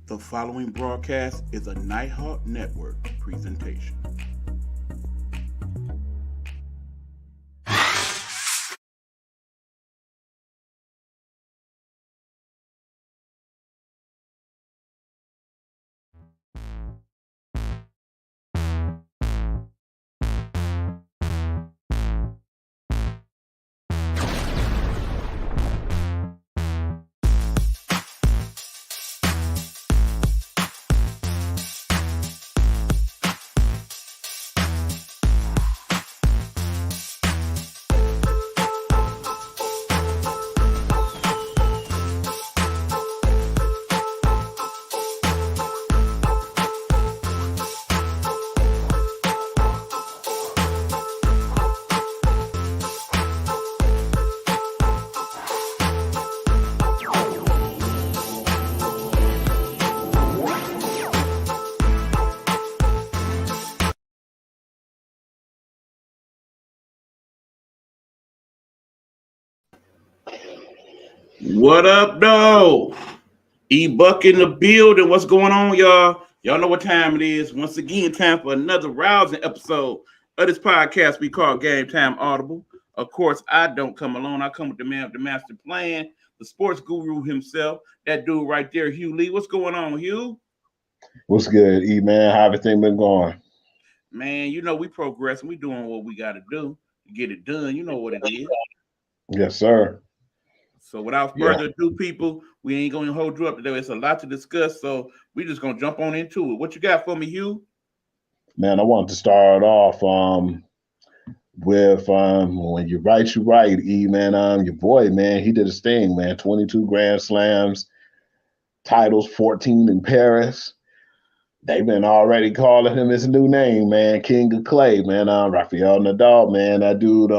The following broadcast is a Nighthawk Network presentation. What up, though? E-Buck in the building. What's going on, y'all? Y'all know what time it is. Once again, time for another rousing episode of this podcast we call Gametime Audible. Of course, I don't come alone. I come with the man with the master plan, the sports guru himself, that dude right there, Hugh Lee. What's going on, Hugh? What's good, E man? How everything been going? Man, you know we progressing. We doing what we got to do to get it done. You know what it is. Yes, sir. So without Yeah, further ado, people, we ain't going to hold you up today. It's a lot to discuss, so we just going to jump on into it. What you got for me, Hugh? man. I want to start off with when you right, E man. Your boy, man, he did his thing, man. 22 Grand Slams, titles, 14 in Paris. They've been already calling him his new name, man, King of Clay, man. Rafael Nadal, man, that dude.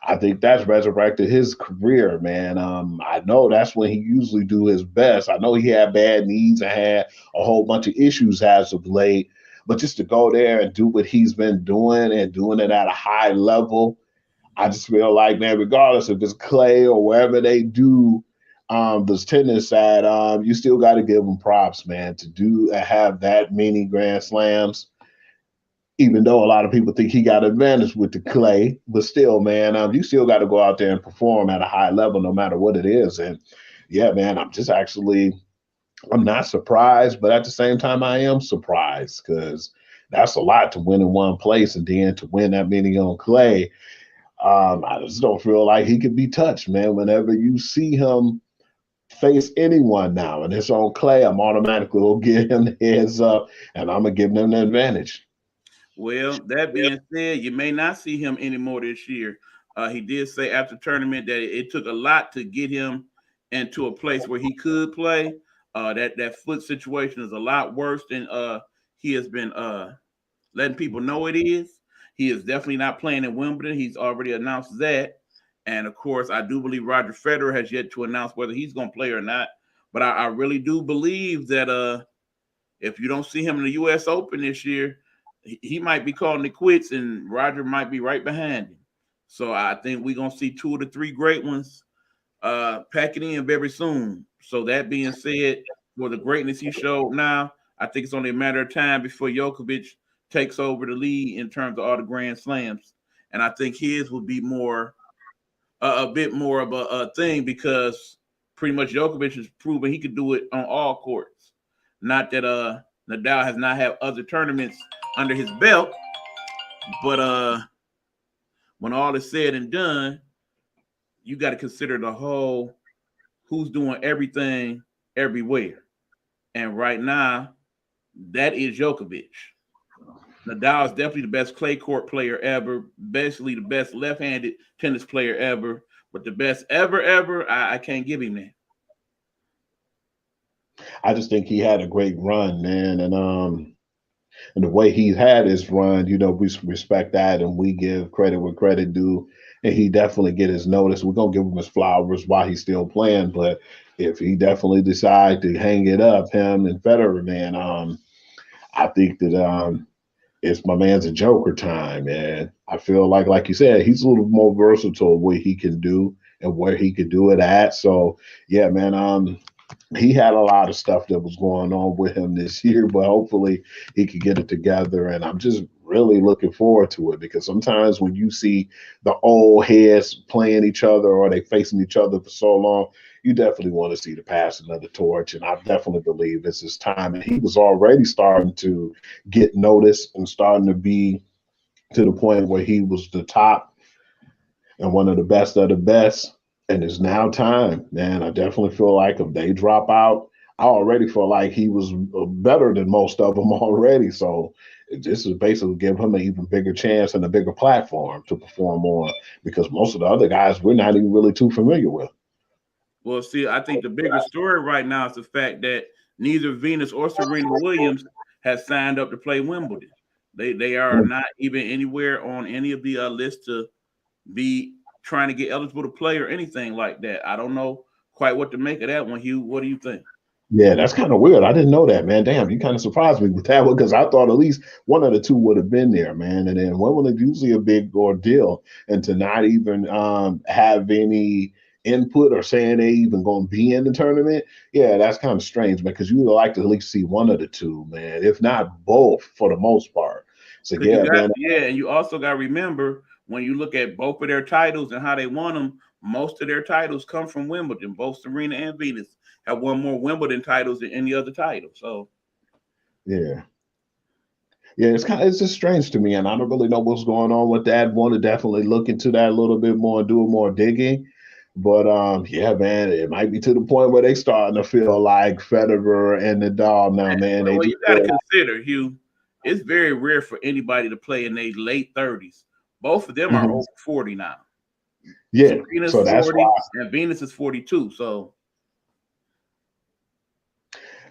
I think that's resurrected his career, man. I know that's when he usually do his best. I know he had bad knees and had a whole bunch of issues as of late, but just to go there and do what he's been doing and doing it at a high level, I just feel like, man, regardless if it's clay or wherever they do this tennis at, you still got to give them props, man, to do and have that many Grand Slams, even though a lot of people think he got advantage with the clay, but still, man, you still got to go out there and perform at a high level, no matter what it is. And yeah, man, I'm not surprised, but at the same time, I am surprised because that's a lot to win in one place and then to win that many on clay. I just don't feel like he could be touched, man. Whenever you see him face anyone now and it's on clay, I'm automatically will give him the heads up and I'm gonna give them the advantage. Well, that being said, you may not see him anymore this year. He did say after tournament that it took a lot to get him into a place where he could play. That foot situation is a lot worse than he has been letting people know it is. He is definitely not playing in Wimbledon. He's already announced that. And of course, I do believe Roger Federer has yet to announce whether he's going to play or not. But I really do believe that if you don't see him in the U.S. Open this year, he might be calling it quits, and Roger might be right behind him. So I think we're gonna see two of the three great ones packing in very soon. So that being said, for the greatness he showed now, I think it's only a matter of time before Djokovic takes over the lead in terms of all the Grand Slams. And I think his will be more a bit more of a thing because pretty much Djokovic has proven he could do it on all courts. Not that Nadal has not had other tournaments under his belt, but when all is said and done, you got to consider the whole who's doing everything everywhere. And right now, that is Djokovic. Nadal is definitely the best clay court player ever, basically the best left-handed tennis player ever, but the best ever, I can't give him that. I just think he had a great run, man, and the way he's had his run, we respect that and we give credit where credit due. And he definitely get his notice. We're gonna give him his flowers while he's still playing, but if he definitely decide to hang it up, him and Federer, man, I think that it's my man's a Joker time, man. I feel like you said, he's a little more versatile what he can do and where he could do it at. So yeah, man. He had a lot of stuff that was going on with him this year, but hopefully he could get it together. And I'm just really looking forward to it because sometimes when you see the old heads playing each other or they facing each other for so long, you definitely want to see the passing of the torch. And I definitely believe it's his time. And he was already starting to get noticed and starting to be to the point where he was the top and one of the best. And it's now time, man. I definitely feel like if they drop out, I already feel like he was better than most of them already. So this is basically give him an even bigger chance and a bigger platform to perform on because most of the other guys we're not even really too familiar with. Well, see, I think the bigger story right now is the fact that neither Venus or Serena Williams has signed up to play Wimbledon. They are not even anywhere on any of the lists to be trying to get eligible to play or anything like that. I don't know quite what to make of that one, Hugh. What do you think? Yeah, that's kind of weird. I didn't know that, man. Damn, you kind of surprised me with that one because I thought at least one of the two would have been there, man. And then one was usually a big ordeal, and to not even have any input or saying they even going to be in the tournament, yeah, that's kind of strange, man. Because you would like to at least see one of the two, man, if not both, for the most part. So Because you yeah, got man. and you also got to remember when you look at both of their titles and how they won them. Most of their titles come from Wimbledon. Both Serena and Venus have won more Wimbledon titles than any other title. So Yeah. Yeah, it's just strange to me, and I don't really know what's going on with that. Want to definitely look into that a little bit more and do more digging. But yeah, man, it might be to the point where they starting to feel like Federer and Nadal now, man. They well, just you got to feel like, consider, Hugh. It's very rare for anybody to play in their late 30s. Both of them are mhm. over 40 now. Yeah. Serena's So that's 40 and Venus is 42. So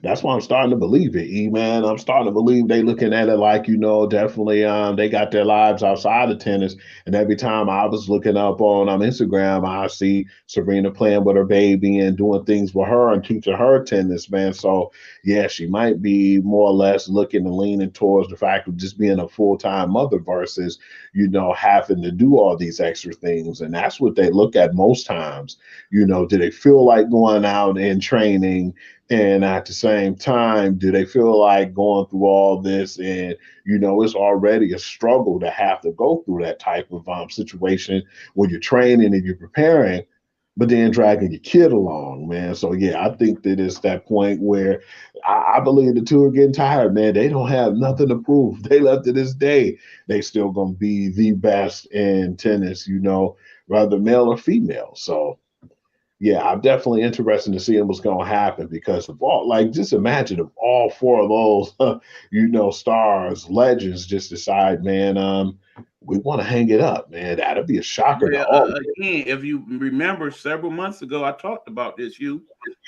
That's why I'm starting to believe it, E man. I'm starting to believe they looking at it like, definitely they got their lives outside of tennis. And every time I was looking up on Instagram, I see Serena playing with her baby and doing things with her and teaching her tennis, man. So yeah, she might be more or less looking and leaning towards the fact of just being a full-time mother versus, having to do all these extra things. And that's what they look at most times. Do they feel like going out and training? And at the same time, do they feel like going through all this? And, it's already a struggle to have to go through that type of situation when you're training and you're preparing, but then dragging your kid along, man. So, yeah, I think that it's that point where I believe the two are getting tired, man. They don't have nothing to prove. They left to this day, they still going to be the best in tennis, whether male or female. So, yeah, I'm definitely interested to seeing what's going to happen because of all, like, just imagine if all four of those, stars, legends just decide, man, we want to hang it up, man. That'd be a shocker to yeah, all. again, if you remember several months ago, I talked about this, you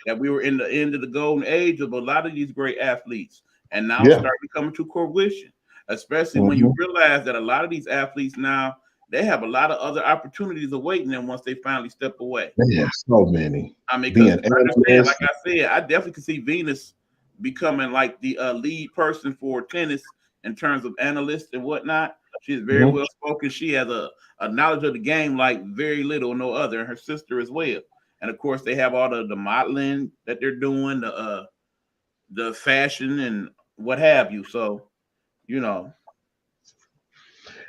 that we were in the end of the golden age of a lot of these great athletes, and now Yeah. starting to come to fruition. Especially when you Hmm. realize that a lot of these athletes now they have a lot of other opportunities awaiting them once they finally step away. Man, so many I mean, because being understand, like analysts. I said, I definitely can see Venus becoming like the lead person for tennis in terms of analysts and whatnot. She's very Mhm. well spoken. She has a knowledge of the game like very little or no other, and her sister as well. And of course, they have all the modeling that they're doing, the fashion and what have you. So, you know,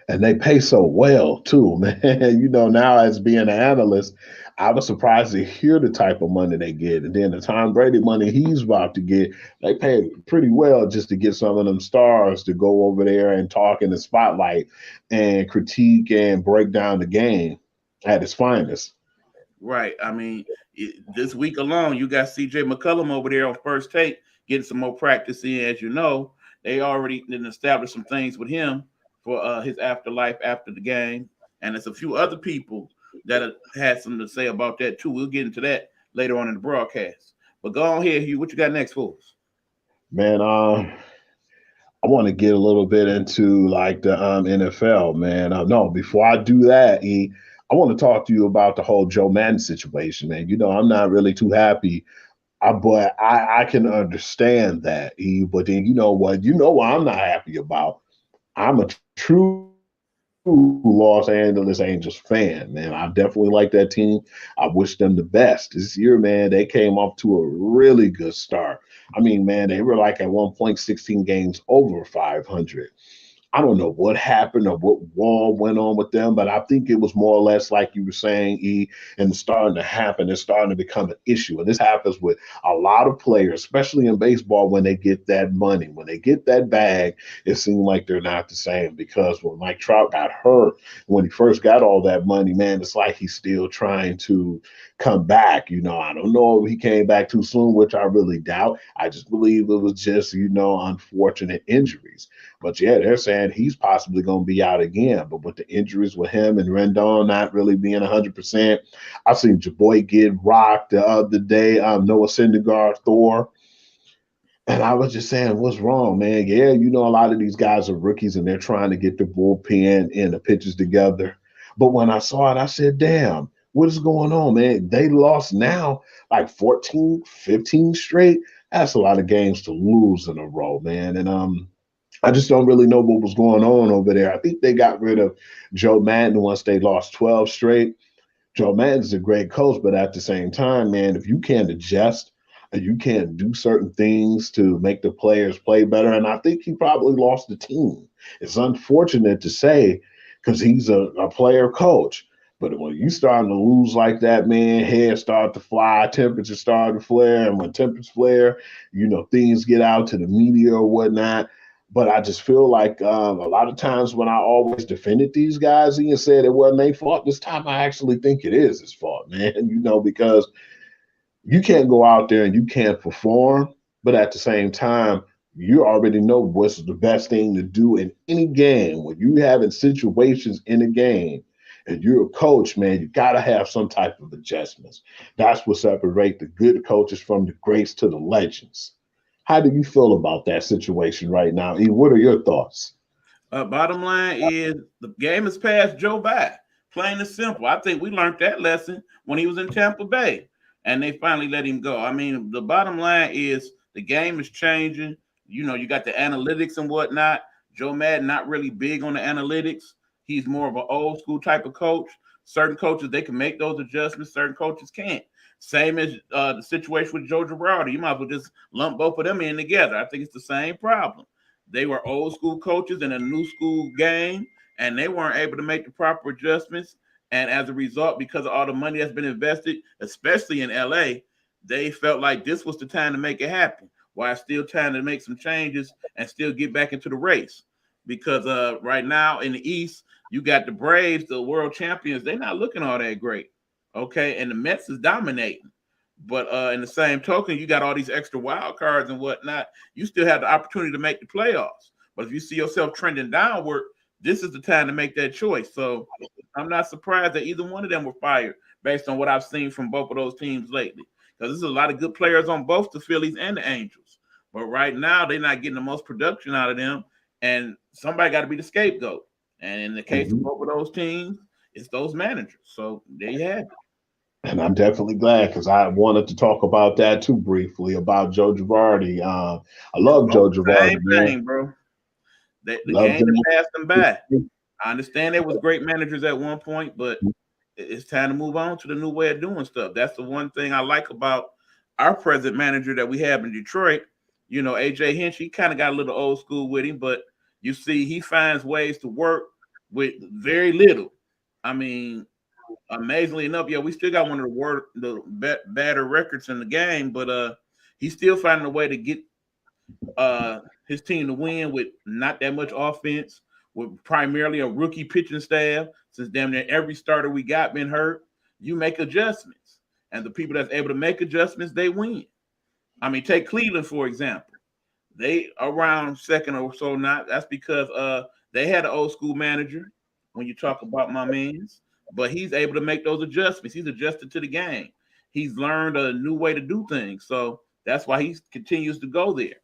And they pay so well too, man. Now as being an analyst, I was surprised to hear the type of money they get. And then the Tom Brady money he's about to get, they pay pretty well just to get some of them stars to go over there and talk in the spotlight and critique and break down the game at its finest. right. I mean, this week alone, you got CJ McCullum over there on first take getting some more practice in. As you know, they already didn't establish some things with him for his afterlife after the game. And there's a few other people that have had something to say about that too. We'll get into that later on in the broadcast. But go on here, Hugh. What you got next for us? Man, I want to get a little bit into like the NFL, man. No, before I do that, I want to talk to you about the whole Joe Madden situation, man. I'm not really too happy, but I can understand that. But then you know what? You know what I'm not happy about? I'm a true true Los Angeles Angels fan, man. I definitely like that team. I wish them the best. This year, man, they came off to a really good start. I mean, man, they were like at one point 16 games over 500. I don't know what happened or what wall went on with them, but I think it was more or less like you were saying, E, and it's starting to happen. It's starting to become an issue. And this happens with a lot of players, especially in baseball, when they get that money. When they get that bag, it seems like they're not the same because when Mike Trout got hurt, when he first got all that money, man, it's like he's still trying to come back. I don't know if he came back too soon, which I really doubt. I just believe it was just, unfortunate injuries. But yeah, they're saying he's possibly going to be out again. But with the injuries with him and Rendon not really being 100%, I seen your boy get rocked the other day. Noah Syndergaard, Thor. And I was just saying, what's wrong, man? Yeah, a lot of these guys are rookies and they're trying to get the bullpen and the pitches together. But when I saw it, I said, damn, what is going on, man? They lost now like 14, 15 straight. That's a lot of games to lose in a row, man. And I just don't really know what was going on over there. I think they got rid of Joe Madden once they lost 12 straight. Joe Madden's a great coach, but at the same time, man, if you can't adjust and you can't do certain things to make the players play better, and I think he probably lost the team. It's unfortunate to say because he's a player coach. But when you starting to lose like that, man, heads start to fly, temperatures start to flare, and when temperatures flare, things get out to the media or whatnot. But I just feel like a lot of times when I always defended these guys and said it wasn't their fault, this time I actually think it is his fault, man. Because you can't go out there and you can't perform, but at the same time, you already know what's the best thing to do in any game. When you having situations in a game and you're a coach, man, you got to have some type of adjustments. That's what separates the good coaches from the greats to the legends. How do you feel about that situation right now? E, what are your thoughts? Bottom line is the game has passed Joe by. Plain and simple. I think we learned that lesson when he was in Tampa Bay, and they finally let him go. I mean, the bottom line is the game is changing. You got the analytics and whatnot. Joe Madden not really big on the analytics. He's more of an old school type of coach. Certain coaches they can make those adjustments. Certain coaches can't. Same as the situation with Joe Girardi. You might as well just lump both of them in together. I think it's the same problem. They were old school coaches in a new school game, and they weren't able to make the proper adjustments. And as a result, because of all the money that's been invested, especially in LA, they felt like this was the time to make it happen. While still trying to make some changes and still get back into the race. Because right now in the East, you got the Braves, the world champions. They're not looking all that great. Okay. And the Mets is dominating. But in the same token, you got all these extra wild cards and whatnot. You still have the opportunity to make the playoffs. But if you see yourself trending downward, this is the time to make that choice. So I'm not surprised that either one of them were fired based on what I've seen from both of those teams lately. Because there's a lot of good players on both the Phillies and the Angels. But right now, they're not getting the most production out of them. And somebody got to be the scapegoat. And in the case of Mhm. both of those teams, it's those managers. So there you have it. And I'm definitely glad because I wanted to talk about that too briefly about Joe Girardi. I It's love both Joe the same Girardi, man. thing, bro. The Loved game him. that passed them by. I understand there was great managers at one point, but it's time to move on to the new way of doing stuff. That's the one thing I like about our present manager that we have in Detroit. AJ Hinch, he kind of got a little old school with him, but you see, he finds ways to work with very little. I mean, amazingly enough, yeah, we still got one of better records in the game, but he's still finding a way to get his team to win with not that much offense, with primarily a rookie pitching staff. Since damn near every starter we got been hurt, you make adjustments, and the people that's able to make adjustments, they win. I mean, take Cleveland for example. They around second or so now. That's because they had an old school manager. When you talk about my man's, but he's able to make those adjustments. He's adjusted to the game. He's learned a new way to do things. So that's why he continues to go there.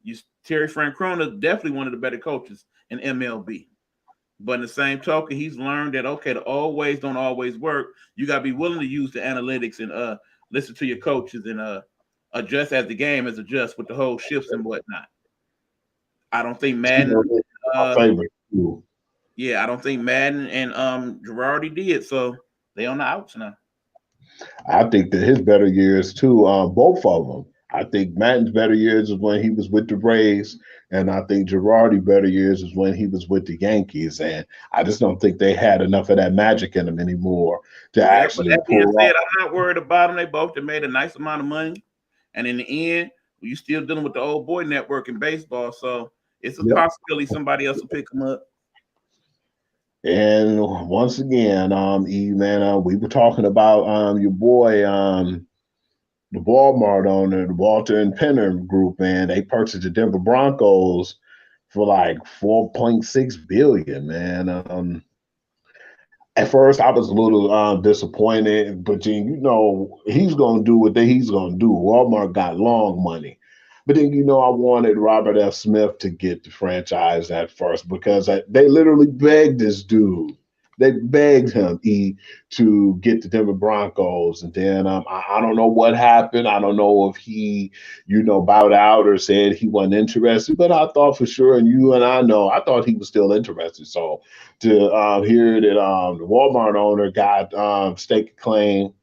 You Terry Francona definitely one of the better coaches in MLB. But in the same token, he's learned that okay, the old ways don't always work. You gotta be willing to use the analytics and listen to your coaches and adjust as the game is adjust with the whole shifts and whatnot. I don't think You Madden. know, my Uh, favorite too. Yeah, I don't think Madden and Girardi did, so they on the outs now. I think that his better years too, both of them. I think Madden's better years is when he was with the Braves, and I think Girardi better years is when he was with the Yankees. And I just don't think they had enough of that magic in them anymore to Yeah, but actually that being pull said, off. I'm not worried about them. They both have made a nice amount of money, and in the end, you still dealing with the old boy network in baseball, so it's a Yep. possibility somebody else will pick them up. And once again, E man, we were talking about your boy, the Walmart owner, the Walter and Penner Group, man. They purchased the Denver Broncos for like 4.6 billion, man. At first, I was a little disappointed, but then he's gonna do what he's gonna do. Walmart got long money, but then I wanted Robert F. Smith to get the franchise at first because they literally begged this dude. They begged him to get the Denver Broncos, and then I don't know what happened. I don't know if he bowed out or said he wasn't interested, but I thought for sure, and you and I know, I thought he was still interested. So to hear that the Walmart owner got stake claim,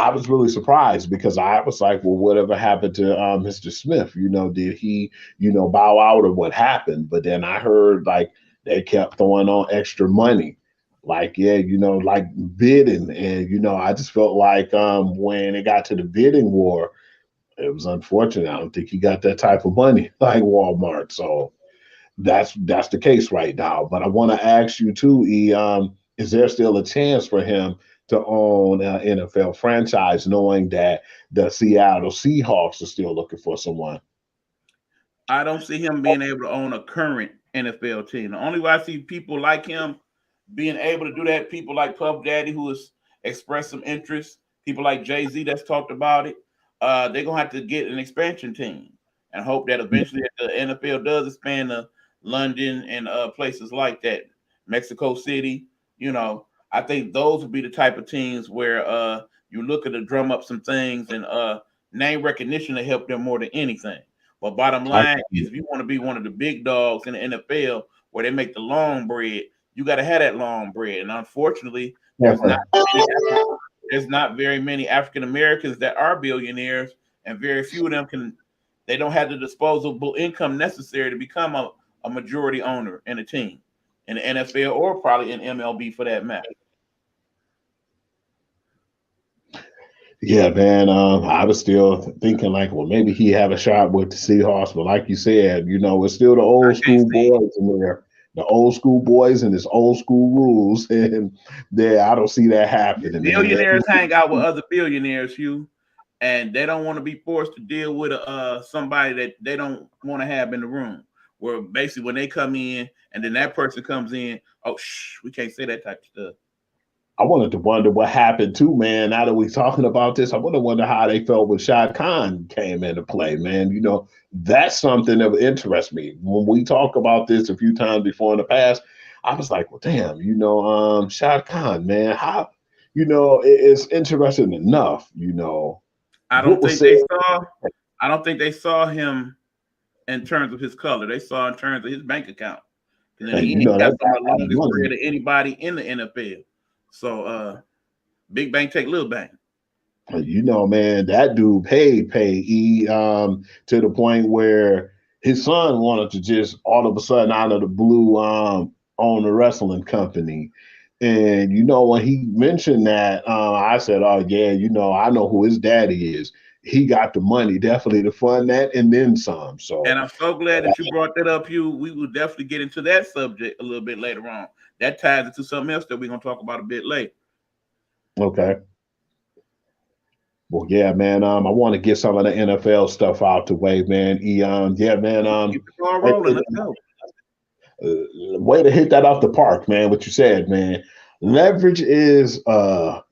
I was really surprised because I was like, well, whatever happened to Mr. Smith? Did he, bow out or what happened? But then I heard like they kept throwing on extra money. Like, yeah, like bidding. And, I just felt like when it got to the bidding war, it was unfortunate. I don't think he got that type of money like Walmart. So that's the case right now. But I want to ask you too, is there still a chance for him to own an NFL franchise, knowing that the Seattle Seahawks are still looking for someone? I don't see him being able to own a current NFL team. The only way I see people like him being able to do that, people like Puff Daddy who has expressed some interest, people like Jay-Z that's talked about it, they're gonna have to get an expansion team and hope that eventually the NFL does expand to London and places like that, Mexico City. I think those would be the type of teams where you look at to drum up some things and name recognition to help them more than anything. But bottom I, line is, if you want to be one of the big dogs in the NFL where they make the long bread, you got to have that long bread. And unfortunately, there's not very many African Americans that are billionaires, and very few of them can. They don't have the disposable income necessary to become a majority owner in a team in the NFL or probably in MLB for that matter. yeah, man. I was still thinking like, well, maybe he have a shot with the Seahawks, but like you said, it's still the I old can't school see it. boys in there, the old school boys and this old school rules, and I don't see that happening, man. Billionaires hang out with other billionaires, Hugh, and they don't want to be forced to deal with somebody that they don't want to have in the room. Where basically when they come in and then that person comes in, oh we can't say that type of stuff. I wanted to wonder what happened too, man. Now that we're talking about this, I want to wonder how they felt when Shad Khan came into play, man. That's something that interests me. When we talk about this a few times before in the past, I was like, well, damn, Shad Khan, man, how, it's interesting enough, I what don't was think said. they saw. I don't think they saw him in terms of his color. They saw in terms of his bank account. And in And the end, he got that some guy of the got longest money. bread of anybody in the NFL. So big bank take little bank. Man, that dude paid to the point where his son wanted to just all of a sudden out of the blue own a wrestling company. And when he mentioned that, I said, "Oh yeah, I know who his daddy is. He got the money definitely to fund that and then some." So, And I'm so glad that you brought that up, Hugh. We will definitely get into that subject a little bit later on. That ties into something else that we're gonna talk about a bit later. okay. Well, yeah, man. I want to get some of the NFL stuff out the way, man. Yeah, man. Keep the ball rolling. Let's go. Way to hit that off the park, man. What you said, man. Leverage is a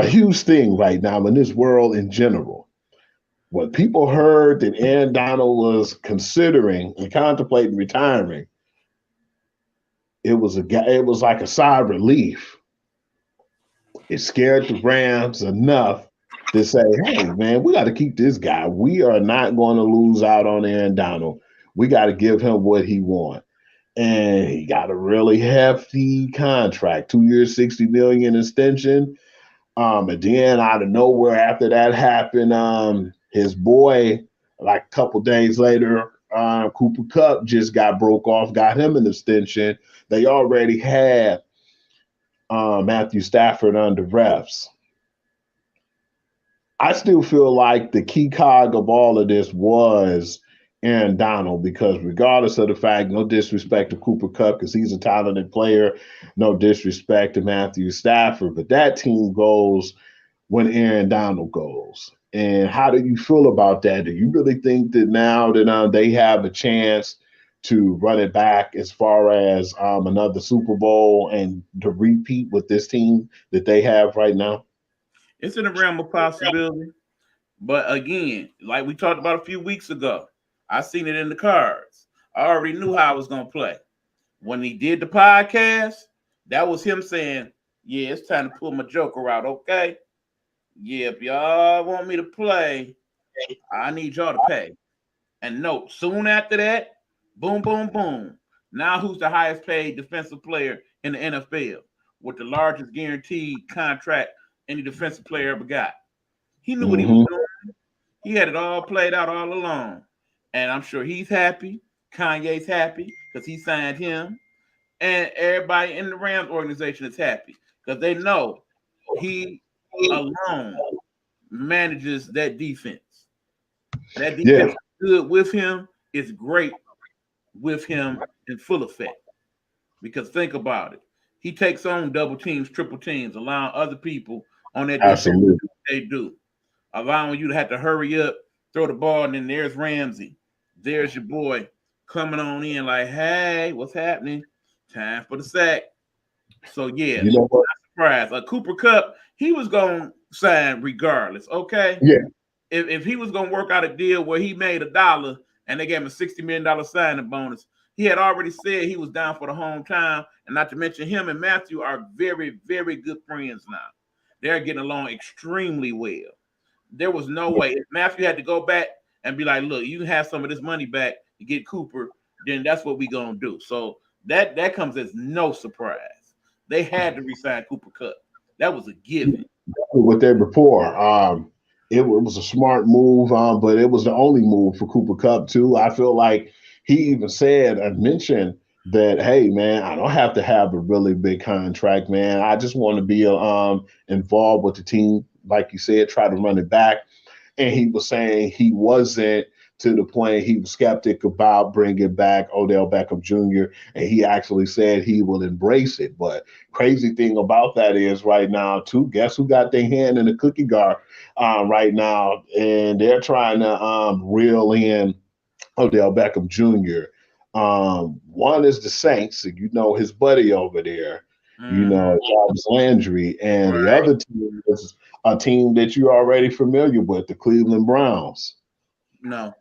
huge thing right now in this world in general. When people heard that Aaron Donald was considering and contemplating retiring, it was like a sigh of relief. It scared the Rams enough to say, "Hey, man, we got to keep this guy. We are not going to lose out on Aaron Donald. We got to give him what he wants." and he got a really hefty contract, 2 years, 60 million extension. And then out of nowhere, after that happened, his boy, like a couple days later, Cooper Cup just got broke off, got him an extension. They already had Matthew Stafford under refs. I still feel like the key cog of all of this was Aaron Donald, because regardless of the fact, no disrespect to Cooper Cup because he's a talented player, no disrespect to Matthew Stafford, but that team goes when Aaron Donald goes. And how do you feel about that? Do you really think that now that they have a chance to run it back as far as another Super Bowl and to repeat with this team that they have right now? It's in the realm of possibility. But again, like we talked about a few weeks ago, I seen it in the cards. I already knew how I was gonna play. When he did the podcast, that was him saying, "Yeah, it's time to pull my joker out." Okay, yeah, if y'all want me to play, I need y'all to pay. And note, soon after that, boom, boom, boom. Now who's the highest paid defensive player in the NFL with the largest guaranteed contract any defensive player ever got? He knew what he was Mm-hmm. doing. He had it all played out all along. And I'm sure he's happy. Kanye's happy because he signed him. And everybody in the Rams organization is happy because they know he alone manages that defense. That Yeah, defense is good with him. It's great with him in full effect. Because think about it. He takes on double teams, triple teams, allowing other people on that defense to absolutely. do what they do, allowing you to have to hurry up, throw the ball, and then there's Ramsey. There's your boy coming on in like, hey, what's happening? Time for the sack. So yeah, You know what? surprise. Cooper Cup, he was gonna sign regardless. Okay, Yeah, if he was gonna work out a deal where he made $1 and they gave him a $60 million signing bonus, he had already said he was down for the hometown. And not to mention, him and Matthew are very, very good friends now. They're getting along extremely well. There was no way if Matthew had to go back and be like, "Look, you can have some of this money back to get Cooper," then that's what we gonna do. So that comes as no surprise. They had to resign Cooper Cup. That was a given. with their rapport. It was a smart move, but it was the only move for Cooper Cup too. I feel like he even said and mentioned that, hey man, I don't have to have a really big contract, man. I just want to be involved with the team, like you said, try to run it back. And he was saying he wasn't to the point he was skeptic about bringing back Odell Beckham Jr. And he actually said he will embrace it. But crazy thing about that is right now, too, guess who got their hand in the cookie jar right now? And they're trying to reel in Odell Beckham Jr. One is the Saints, and you know his buddy over there, you Mm-hmm. know, Jarvis Landry, and the Right? other team is a team that you're already familiar with, the Cleveland Browns. No,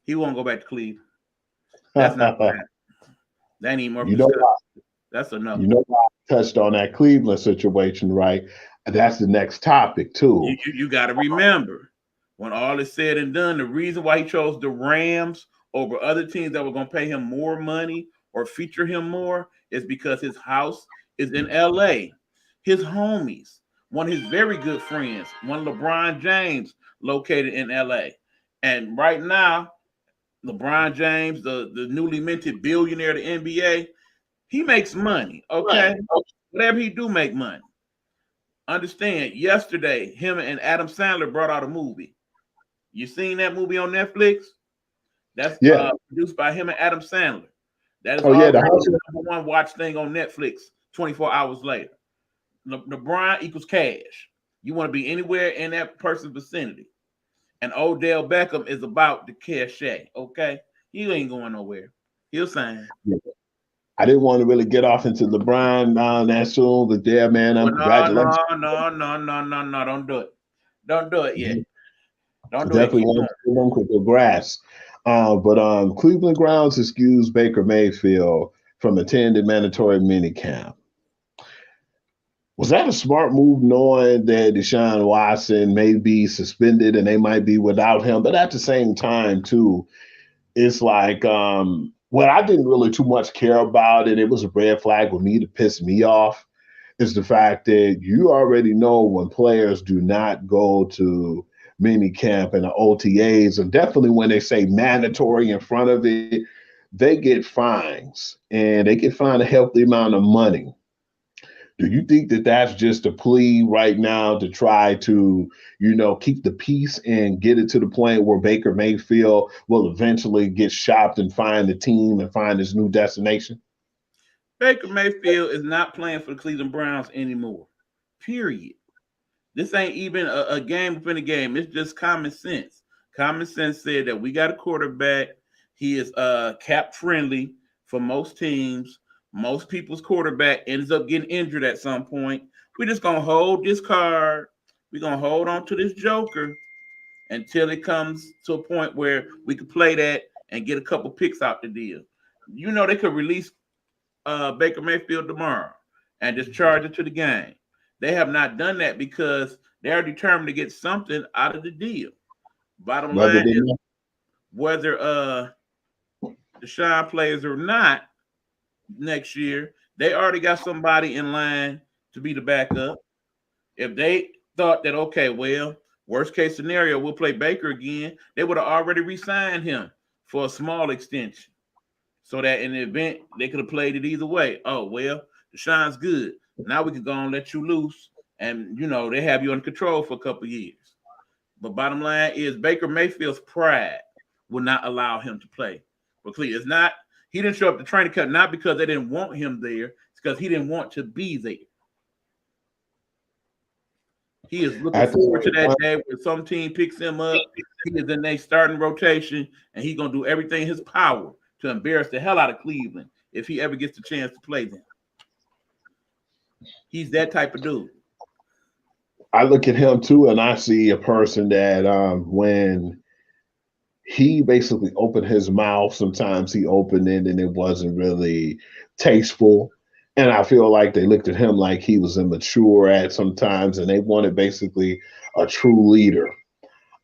he won't go back to Cleveland. That's not gonna happen. That ain't more you know discussed. why? That's a no. You know why I touched on that Cleveland situation, right? That's the next topic You, too. you, you got to remember when all is said and done, the reason why he chose the Rams over other teams that were going to pay him more money or feature him more is because his house is in LA. His homies, one of his very good friends, one LeBron James, located in LA. And right now, LeBron James, the newly minted billionaire of the NBA, he makes money. Okay. Whatever he do make money. Understand, yesterday, him and Adam Sandler brought out a movie. You seen that movie on Netflix? That's Yeah. produced by him and Adam Sandler. That is Oh yeah, the already house. the number one watch thing on Netflix 24 hours later. LeBron equals cash. You want to be anywhere in that person's vicinity. And Odell Beckham is about the cachet, okay? He ain't going nowhere. He'll sign. I didn't want to really get off into LeBron that soon, but yeah, man, But no, congratulations. no, no, no, no, no, no. Don't do it. Don't do it yet. Don't do it. Definitely Keep want going. to see them with the grass. But Cleveland Browns excused Baker Mayfield from attending mandatory minicamp. Was that a smart move knowing that Deshaun Watson may be suspended and they might be without him? But at the same time, too, it's like what I didn't really too much care about, and it was a red flag with me to piss me off, is the fact that you already know when players do not go to mini camp and the OTAs, and definitely when they say mandatory in front of it, they get fines and they get fined a healthy amount of money. Do you think that that's just a plea right now to try to, keep the peace and get it to the point where Baker Mayfield will eventually get shopped and find the team and find his new destination? Baker Mayfield is not playing for the Cleveland Browns anymore. Period. This ain't even a game within a game. It's just common sense. Common sense said that we got a quarterback. He is cap friendly for most teams. Most people's quarterback ends up getting injured at some point. We're just gonna hold this card. We're gonna hold on to this joker until it comes to a point where we could play that and get a couple picks out the deal. You know they could release Baker Mayfield tomorrow and just charge it to the game. They have not done that because they are determined to get something out of the deal. Bottom Whether line they is whether Deshaun plays or not next year, they already got somebody in line to be the backup. If they thought that, okay, well, worst case scenario, we'll play Baker again, they would have already re-signed him for a small extension. So that in the event they could have played it either way. Oh, well, Deshaun's good. Now we can go and let you loose. And, they have you under control for a couple years. But bottom line is Baker Mayfield's pride will not allow him to play. But clearly, it's not, he didn't show up to training camp not because they didn't want him there. It's because he didn't want to be there. He is looking at the forward to same that time, day when some team picks him up. He is in their starting rotation, and he's going to do everything in his power to embarrass the hell out of Cleveland if he ever gets the chance to play them. He's that type of dude. I look at him too, and I see a person that when he basically opened his mouth, sometimes he opened it and it wasn't really tasteful. And I feel like they looked at him like he was immature at sometimes, and they wanted basically a true leader.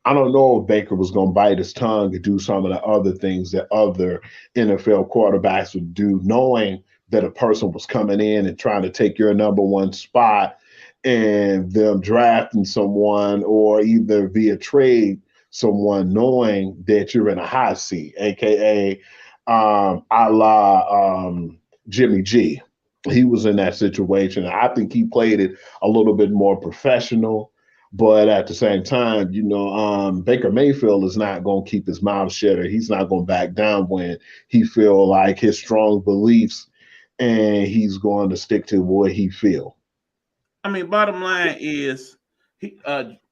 I don't know if Baker was going to bite his tongue and do some of the other things that other NFL quarterbacks would do, knowing that a person was coming in and trying to take your number one spot and them drafting someone or either via trade someone knowing that you're in a hot seat, aka a la Jimmy G. He was in that situation. I think he played it a little bit more professional, but at the same time, Baker Mayfield is not going to keep his mouth shut, or he's not going to back down when he feel like his strong beliefs, and he's going to stick to what he feel. I mean, bottom line is,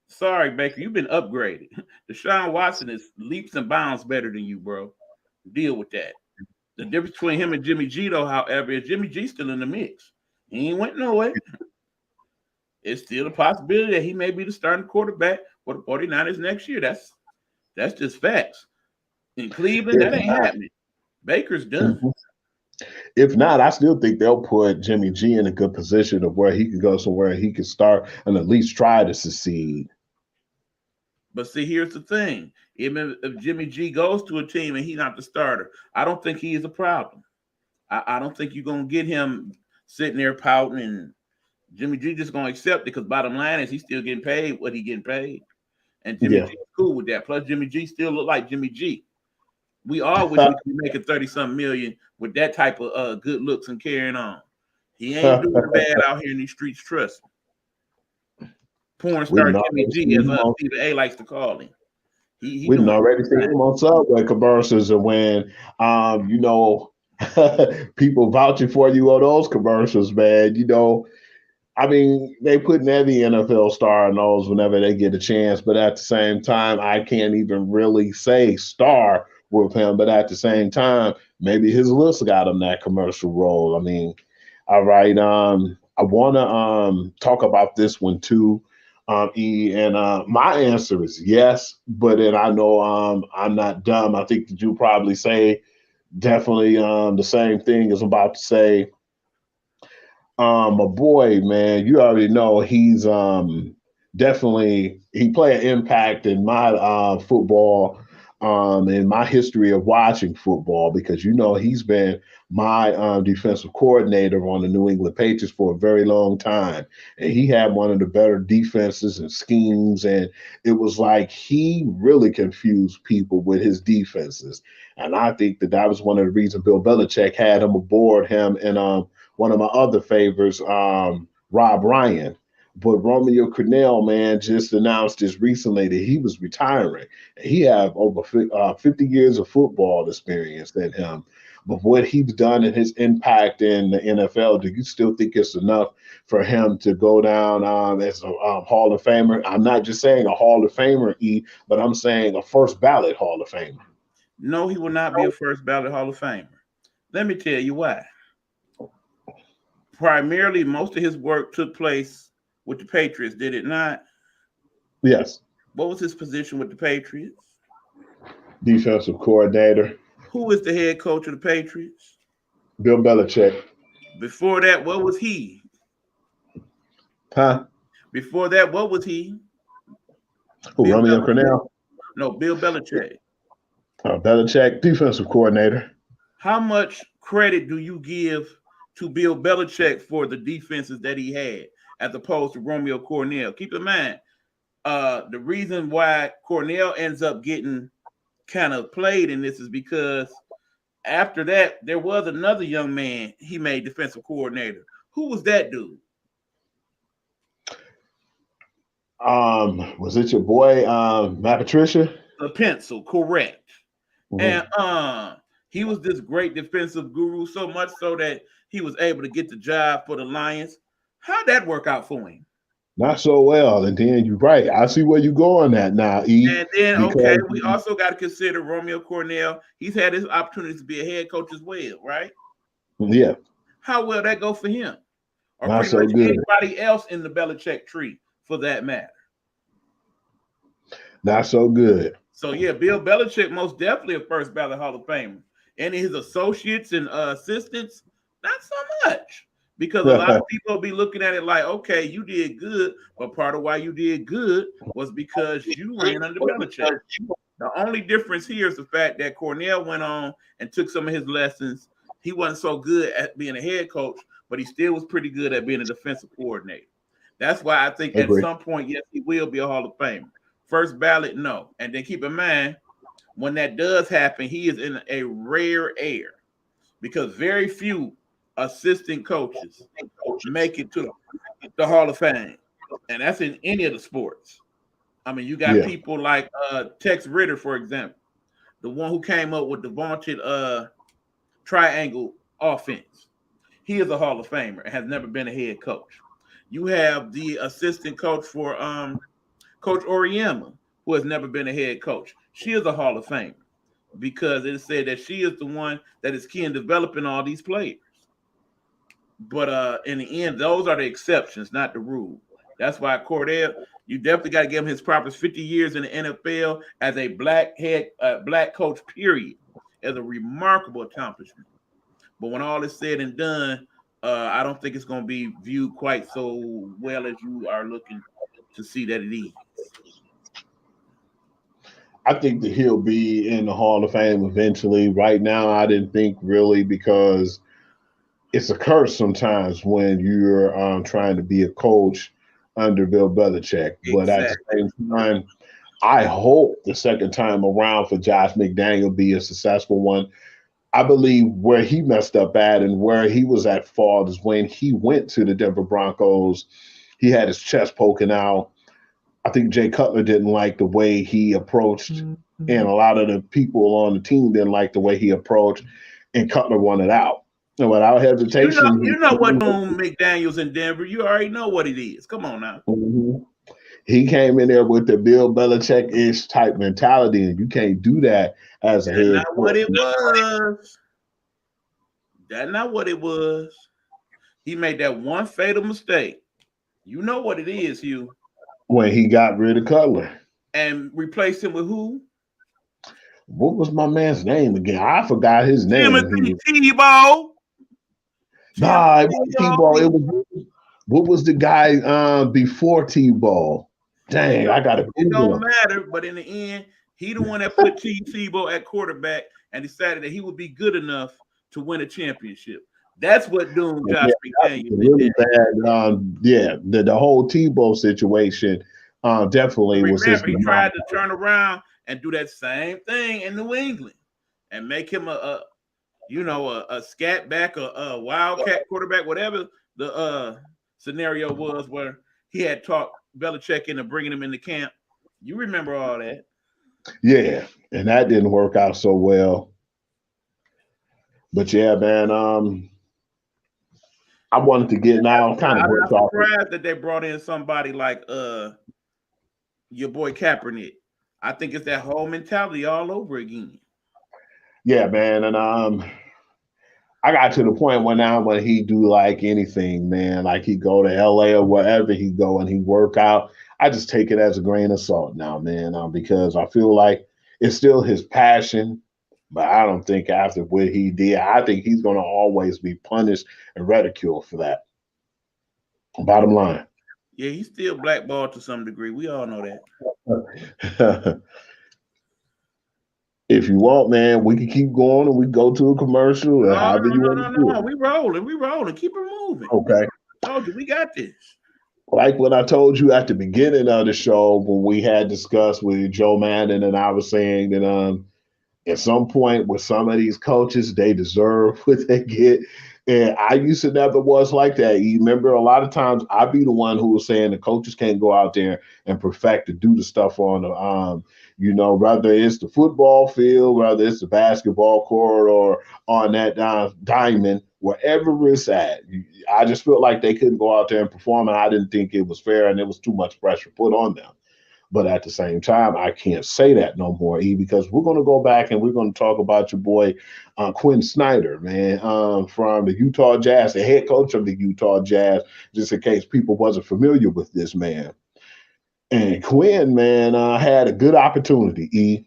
sorry, Baker, you've been upgraded. Deshaun Watson is leaps and bounds better than you, bro. Deal with that. The difference between him and Jimmy G, though, however, is Jimmy G still in the mix. He ain't went nowhere. It's still a possibility that he may be the starting quarterback for the 49ers next year. That's just facts. In Cleveland, If that ain't not, happening. Baker's done. mhm. If not, I still think they'll put Jimmy G in a good position of where he could go somewhere he could start and at least try to succeed. But see, here's the thing. Even if Jimmy G goes to a team and he's not the starter, I don't think he is a problem. I don't think you're going to get him sitting there pouting and Jimmy G just going to accept it because bottom line is he's still getting paid what he getting paid. And Jimmy Yeah. G is cool with that. Plus, Jimmy G still look like Jimmy G. We all wish we could be making 30-something million with that type of good looks and carrying on. He ain't doing bad out here in these streets, trust me. Porn we star didn't Jimmy already see G, as him on Stephen A likes to call him. He we didn't doing already see fine. him on Subway commercials, and when people vouching for you on those commercials, man, I mean, they putting every NFL star in those whenever they get a chance, but at the same time, I can't even really say star with him. But at the same time, maybe his looks got him that commercial role. I mean, all right. I want to talk about this one too, E, and my answer is yes, but then I know I'm not dumb. I think that you probably say definitely the same thing as I'm about to say. My boy, man, you already know he's definitely he play an impact in my football in my history of watching football, because he's been my defensive coordinator on the New England Patriots for a very long time, and he had one of the better defenses and schemes, and it was like he really confused people with his defenses, and I think that was one of the reasons Bill Belichick had him aboard him, and one of my other favorites, Rob Ryan. But Romeo Crennel, man, just announced just recently that he was retiring. He have over 50 years of football experience in him. But what he's done and his impact in the NFL, do you still think it's enough for him to go down as a Hall of Famer? I'm not just saying a Hall of Famer, but I'm saying a first ballot Hall of Famer. No, he will not be a first ballot Hall of Famer. Let me tell you why. Primarily, most of his work took place with the Patriots, did it not? Yes. What was his position with the Patriots? Defensive coordinator. Who is the head coach of the Patriots? Bill Belichick. Before that, what was he? Huh? Before that, what was he? Who, Romeo Crennel? No, Bill Belichick. Belichick, defensive coordinator. How much credit do you give to Bill Belichick for the defenses that he had, as opposed to Romeo Crennel? Keep in mind, the reason why Crennel ends up getting kind of played in this is because after that, there was another young man he made defensive coordinator. Who was that dude? Was it your boy, Matt Patricia? The pencil, correct. Mm-hmm. And he was this great defensive guru, so much so that he was able to get the job for the Lions. How'd that work out for him? Not so well. And then you're right. I see where you're going at now, E. And then, okay, we also got to consider Romeo Crennel. He's had his opportunities to be a head coach as well, right? Yeah. How will that go for him? Or not pretty so much good. Anybody else in the Belichick tree, for that matter. Not so good. So, yeah, Bill Belichick, most definitely a first ballot Hall of Famer. And his associates and assistants, not so much. Because a lot of people will be looking at it like, okay, you did good, but part of why you did good was because you ran under Belichick. The only difference here is the fact that Crennel went on and took some of his lessons. He wasn't so good at being a head coach, but he still was pretty good at being a defensive coordinator. That's why I think at some point, yes, he will be a Hall of Famer. First ballot, no. And then keep in mind, when that does happen, he is in a rare air because very few assistant coaches make it to the Hall of Fame, and that's in any of the sports. I mean, you got people like Tex Ritter, for example, the one who came up with the vaunted triangle offense. He is a Hall of Famer and has never been a head coach. You have the assistant coach for Coach Oriema, who has never been a head coach. She is a Hall of Famer because it is said that she is the one that is key in developing all these players. But in the end, those are the exceptions, not the rule. That's why Cordell, you definitely got to give him his proper 50 years in the NFL as a black coach, period, as a remarkable accomplishment. But when all is said and done, I don't think it's going to be viewed quite so well as you are looking to see that it is. I think that he'll be in the Hall of Fame eventually. Right now, I didn't think really because it's a curse sometimes when you're trying to be a coach under Bill Belichick. Exactly. But at the same time, I hope the second time around for Josh McDaniel be a successful one. I believe where he messed up at and where he was at fault is when he went to the Denver Broncos. He had his chest poking out. I think Jay Cutler didn't like the way he approached, and a lot of the people on the team didn't like the way he approached, and Cutler wanted out. And without hesitation, you know what doing McDaniels in Denver. You already know what it is. Come on now. Mm-hmm. He came in there with the Bill Belichick-ish type mentality, and you can't do that as a head coach. That's not what it was. That's not what it was. He made that one fatal mistake. You know what it is, Hugh. When he got rid of Cutler. And replaced him with who? What was my man's name again? I forgot his name. Timothy Tebow. Nah, it wasn't Tebow. It was, what was the guy before Tebow? Dang, I got to. It don't matter, but in the end, He the one that put Tim Tebow at quarterback and decided that he would be good enough to win a championship. That's what doomed Yeah, Josh that was McDaniels. really bad. Yeah, the whole Tebow situation definitely was his Remember, he demise. tried to turn around and do that same thing in New England and make him a scat back, a wildcat quarterback, whatever the scenario was where he had talked Belichick into bringing him into camp. You remember all that? Yeah, and that didn't work out so well. But yeah, man, I wanted to get now kind of I'm break not off. surprised that they brought in somebody like your boy Kaepernick. I think it's that whole mentality all over again. Yeah, man, and I got to the point where now when he do like anything, man, like he go to LA or wherever he go and he work out, I just take it as a grain of salt now, man, because I feel like it's still his passion, but I don't think after what he did, I think he's gonna always be punished and ridiculed for that. Bottom line. Yeah, he's still blackballed to some degree. We all know that. If you want, man, we can keep going and we go to a commercial or No, however no, you no, want no, to do no. it. We rolling. We rolling. Keep it moving. Okay. Told you we got this. Like what I told you at the beginning of the show when we had discussed with Joe Madden, and I was saying that at some point with some of these coaches, they deserve what they get. And I used to never was like that. You remember a lot of times I'd be the one who was saying the coaches can't go out there and perfect to do the stuff on the whether it's the football field, whether it's the basketball court or on that diamond, wherever it's at. I just felt like they couldn't go out there and perform, and I didn't think it was fair, and it was too much pressure put on them. But at the same time, I can't say that no more, E, because we're going to go back and we're going to talk about your boy Quinn Snyder, man, from the Utah Jazz, the head coach of the Utah Jazz, just in case people wasn't familiar with this man. And Quinn, man, had a good opportunity, E.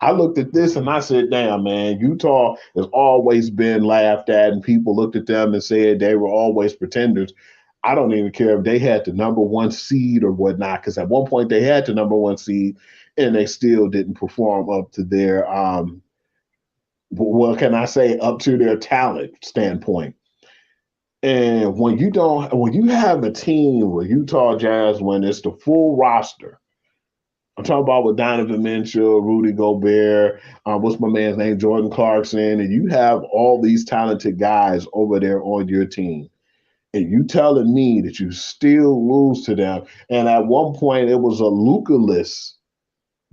I looked at this and I said, damn, man, Utah has always been laughed at, and people looked at them and said they were always pretenders. I don't even care if they had the number one seed or whatnot, because at one point they had the number one seed and they still didn't perform up to their, what can I say, up to their talent standpoint. And when you have a team with Utah Jazz, when it's the full roster, I'm talking about with Donovan Mitchell, Rudy Gobert, what's my man's name, Jordan Clarkson, and you have all these talented guys over there on your team. And you telling me that you still lose to them. And at one point, it was a Luka-less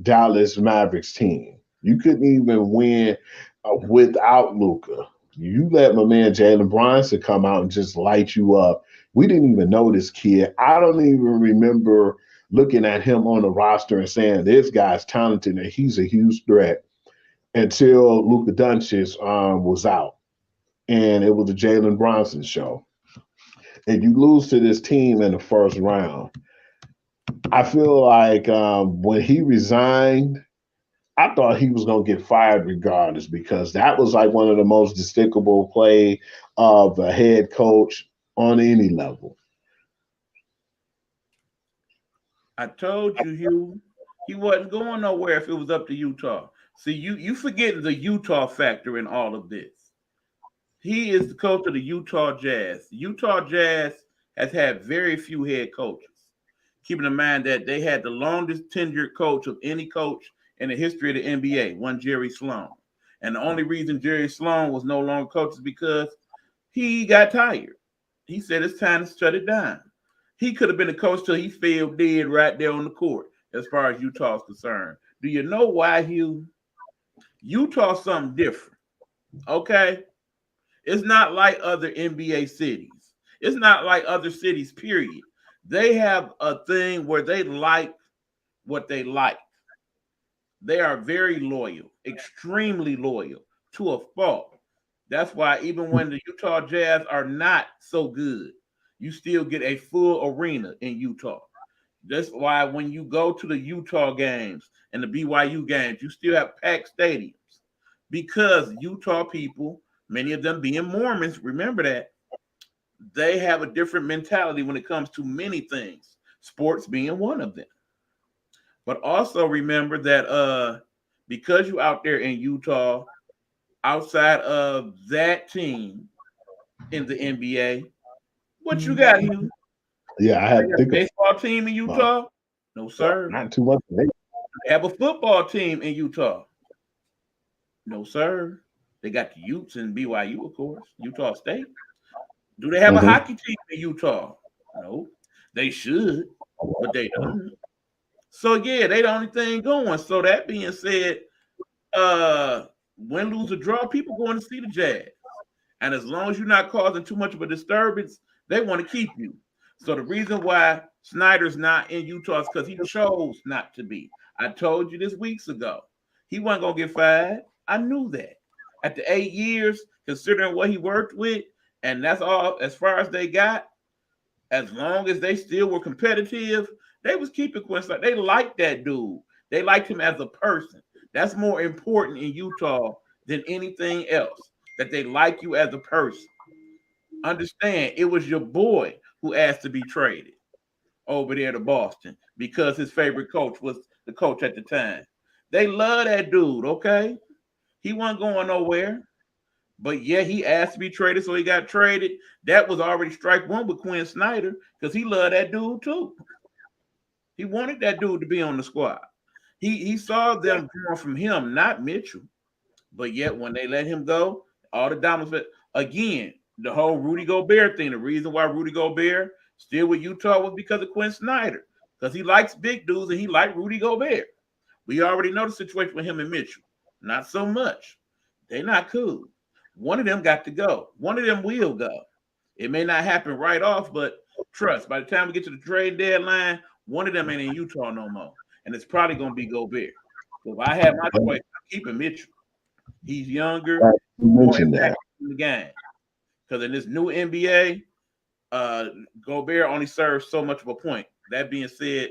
Dallas Mavericks team. You couldn't even win without Luka. You let my man Jalen Brunson come out and just light you up. We didn't even know this kid. I don't even remember looking at him on the roster and saying this guy's talented and he's a huge threat until Luka Doncic was out, and it was the Jalen Brunson show. And you lose to this team in the first round. I feel like when he resigned, I thought he was going to get fired regardless, because that was like one of the most despicable play of a head coach on any level. I told you, Hugh, he wasn't going nowhere if it was up to Utah. See, you forgetting the Utah factor in all of this. He is the coach of the Utah Jazz. The Utah Jazz has had very few head coaches. Keeping in mind that they had the longest tenured coach of any coach in the history of the NBA, one Jerry Sloan. And the only reason Jerry Sloan was no longer coach is because he got tired. He said it's time to shut it down. He could have been a coach till he fell dead right there on the court, as far as Utah is concerned. Do you know why, Hugh? Utah's something different. Okay? It's not like other NBA cities. It's not like other cities, period. They have a thing where they like what they like. They are very loyal, extremely loyal to a fault. That's why even when the Utah Jazz are not so good, you still get a full arena in Utah. That's why when you go to the Utah games and the BYU games, you still have packed stadiums because Utah people, many of them being Mormons, remember that they have a different mentality when it comes to many things, sports being one of them. But also remember that because you out there in Utah, outside of that team in the NBA, what you got, Hugh? Yeah, I They had to got a think baseball team in about Utah? No, sir. not too much. They have a football team in Utah? No, sir. They got the Utes in BYU, of course, Utah State. Do they have a Mm-hmm. hockey team in Utah? No. They should, but they don't. So yeah, they the only thing going. So that being said, win, lose, or draw, people going to see the Jazz. And as long as you're not causing too much of a disturbance, they want to keep you. So the reason why Snyder's not in Utah is because he chose not to be. I told you this weeks ago. He wasn't gonna get fired. I knew that. After 8 years, considering what he worked with, and that's all as far as they got, as long as they still were competitive, they was keeping Quinn Snyder. They liked that dude. They liked him as a person. That's more important in Utah than anything else. That they like you as a person. Understand, it was your boy who asked to be traded over there to Boston because his favorite coach was the coach at the time. They love that dude, okay? He wasn't going nowhere. But yeah, he asked to be traded, so he got traded. That was already strike one with Quinn Snyder because he loved that dude too. He wanted that dude to be on the squad. He saw them growing from him, not Mitchell. But yet when they let him go, all the dominance again, the whole Rudy Gobert thing. The reason why Rudy Gobert still with Utah was because of Quinn Snyder. Because he likes big dudes and he liked Rudy Gobert. We already know the situation with him and Mitchell. Not so much. They're not cool. One of them got to go. One of them will go. It may not happen right off, but trust, by the time we get to the trade deadline, one of them ain't in Utah no more. And it's probably going to be Gobert. So if I had my choice, I'm keeping Mitchell. He's younger, You more mentioned impact that. in the game. Because in this new NBA, Gobert only serves so much of a point. That being said,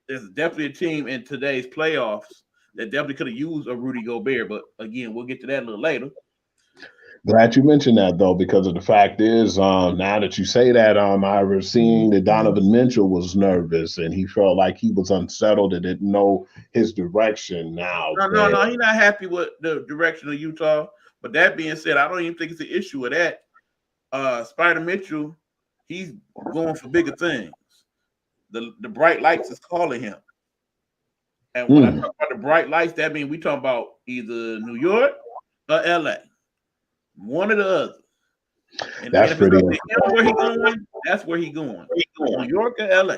there's definitely a team in today's playoffs that definitely could have used a Rudy Gobert. But again, we'll get to that a little later. Glad you mentioned that though, because of the fact is, now that you say that, I was seeing that Donovan Mitchell was nervous and he felt like he was unsettled and didn't know his direction. Now, No, he's not happy with the direction of Utah. But that being said, I don't even think it's an issue with that. Spider Mitchell, he's going for bigger things. The bright lights is calling him. And when I mm, talk about the bright lights, that means we talking about either New York or LA. One or the other. And then that's if it's pretty. up to him where he going, that's where he going. New York or LA.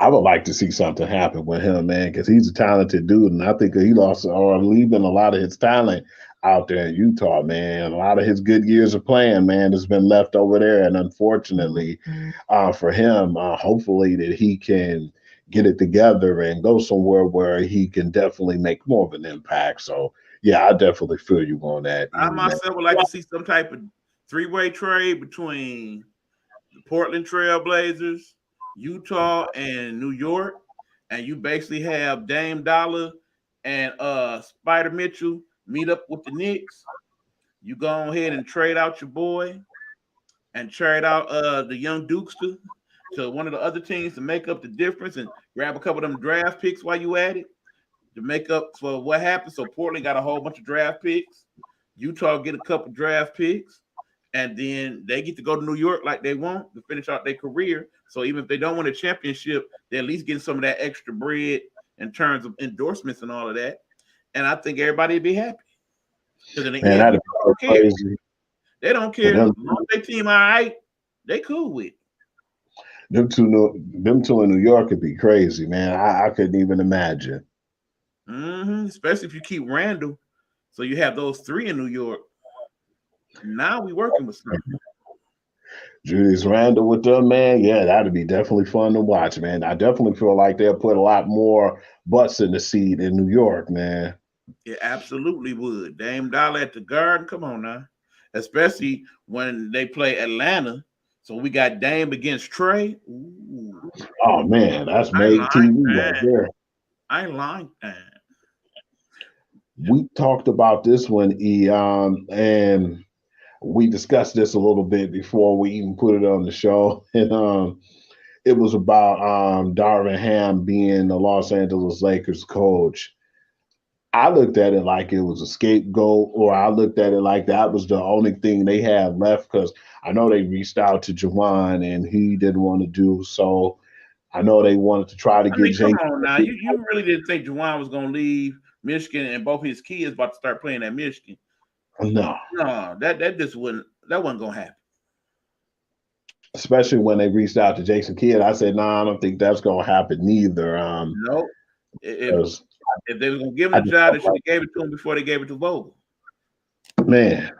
I would like to see something happen with him, man, because he's a talented dude, and I think he lost or leaving a lot of his talent out there in Utah, man. A lot of his good years of playing, man, has been left over there, and unfortunately, for him, hopefully that he can get it together and go somewhere where he can definitely make more of an impact. So, yeah, I definitely feel you on that, I man. myself would like to see some type of three-way trade between the Portland Trailblazers, Utah, and New York. And you basically have Dame Dollar and Spider Mitchell meet up with the Knicks. You go ahead and trade out your boy and trade out the young Dukester to one of the other teams to make up the difference and grab a couple of them draft picks while you at it to make up for what happened. So Portland got a whole bunch of draft picks. Utah get a couple draft picks. And then they get to go to New York like they want to finish out their career. So even if they don't win a championship, they're at least getting some of that extra bread in terms of endorsements and all of that. And I think everybody would be happy. Because in the Man, end, that'd people be so don't care. crazy They don't for care. As them. long as their team all right, they cool with it. Them two in New York could be crazy, man. I couldn't even imagine. Especially if you keep Randall. So you have those three in New York. Now we working with something. Julius Randle with them, man. Yeah, that'd be definitely fun to watch, man. I definitely feel like they'll put a lot more butts in the seat in New York, man. It absolutely would. Dame Dollar at the Garden. Come on now. Especially when they play Atlanta. So we got Dame against Trey. Ooh, Oh man, that's I made like TV right that. there. I like that. We talked about this one, and we discussed this a little bit before we even put it on the show. And it was about Darvin Ham being the Los Angeles Lakers coach. I looked at it like it was a scapegoat, or I looked at it like that was the only thing they had left because I know they reached out to Jawan and he didn't want to do so. I know they wanted to try to I get mean, come Jenkins. on now. You really didn't think Juwan was going to leave Michigan and both his kids about to start playing at Michigan? No. No, that just wasn't going to happen. Especially when they reached out to Jason Kidd, I said, "Nah, I don't think that's going to happen neither." No, if they were going to give him the job, they should have gave it to him before they gave it to Vogel. Man,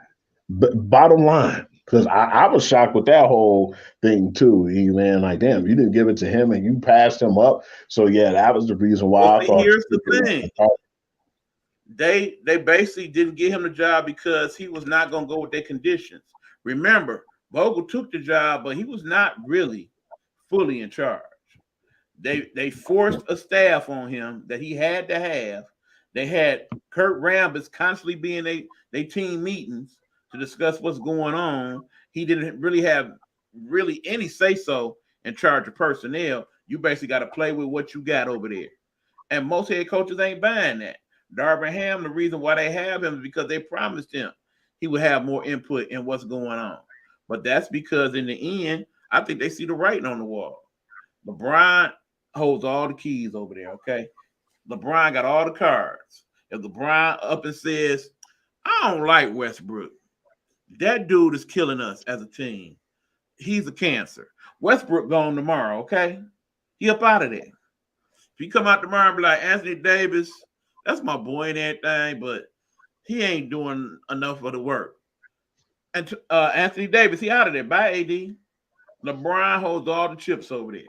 bottom line, because I was shocked with that whole thing too. Man, like, damn, you didn't give it to him and you passed him up. So yeah, that was the reason why I thought. Here's the thing: they basically didn't give him the job because he was not going to go with their conditions. Remember, Vogel took the job, but he was not really fully in charge. They forced a staff on him that he had to have. They had Kurt Rambis constantly being they team meetings to discuss what's going on. He didn't really have any say-so in charge of personnel. You basically got to play with what you got over there. And most head coaches ain't buying that. Darvin Ham, the reason why they have him is because they promised him he would have more input in what's going on. But that's because in the end, I think they see the writing on the wall. LeBron holds all the keys over there, okay? LeBron got all the cards. If LeBron up and says, I don't like Westbrook, that dude is killing us as a team. He's a cancer. Westbrook gone tomorrow, okay? He up out of there. If you come out tomorrow and be like, Anthony Davis, that's my boy and everything, but he ain't doing enough of the work. And Anthony Davis, he out of there. Bye, AD. LeBron holds all the chips over there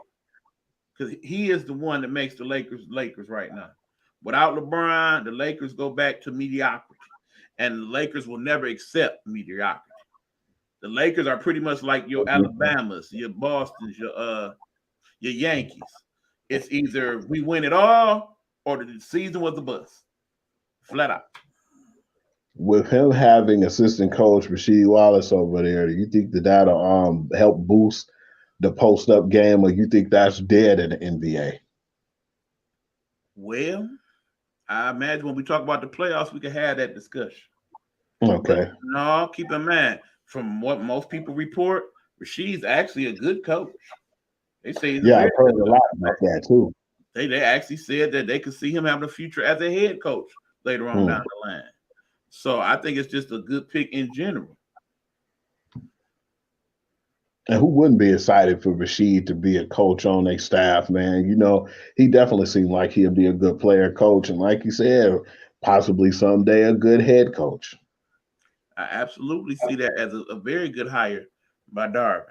because he is the one that makes the Lakers right now. Without LeBron, the Lakers go back to mediocrity, and the Lakers will never accept mediocrity. The Lakers are pretty much like your Alabamas, your Bostons, your Yankees. It's either we win it all or the season was a bust. Flat out. With him having assistant coach Rasheed Wallace over there, do you think that'll help boost the post-up game, or you think that's dead in the NBA? Well, I imagine when we talk about the playoffs, we can have that discussion. Okay. But no, keep in mind, from what most people report, Rasheed's actually a good coach. They say I've heard a lot about that too. They actually said that they could see him having a future as a head coach later on down the line. So I think it's just a good pick in general. And who wouldn't be excited for Rasheed to be a coach on their staff, man? You know, he definitely seemed like he'd be a good player coach. And like you said, possibly someday a good head coach. I absolutely see that as a very good hire by Darvin.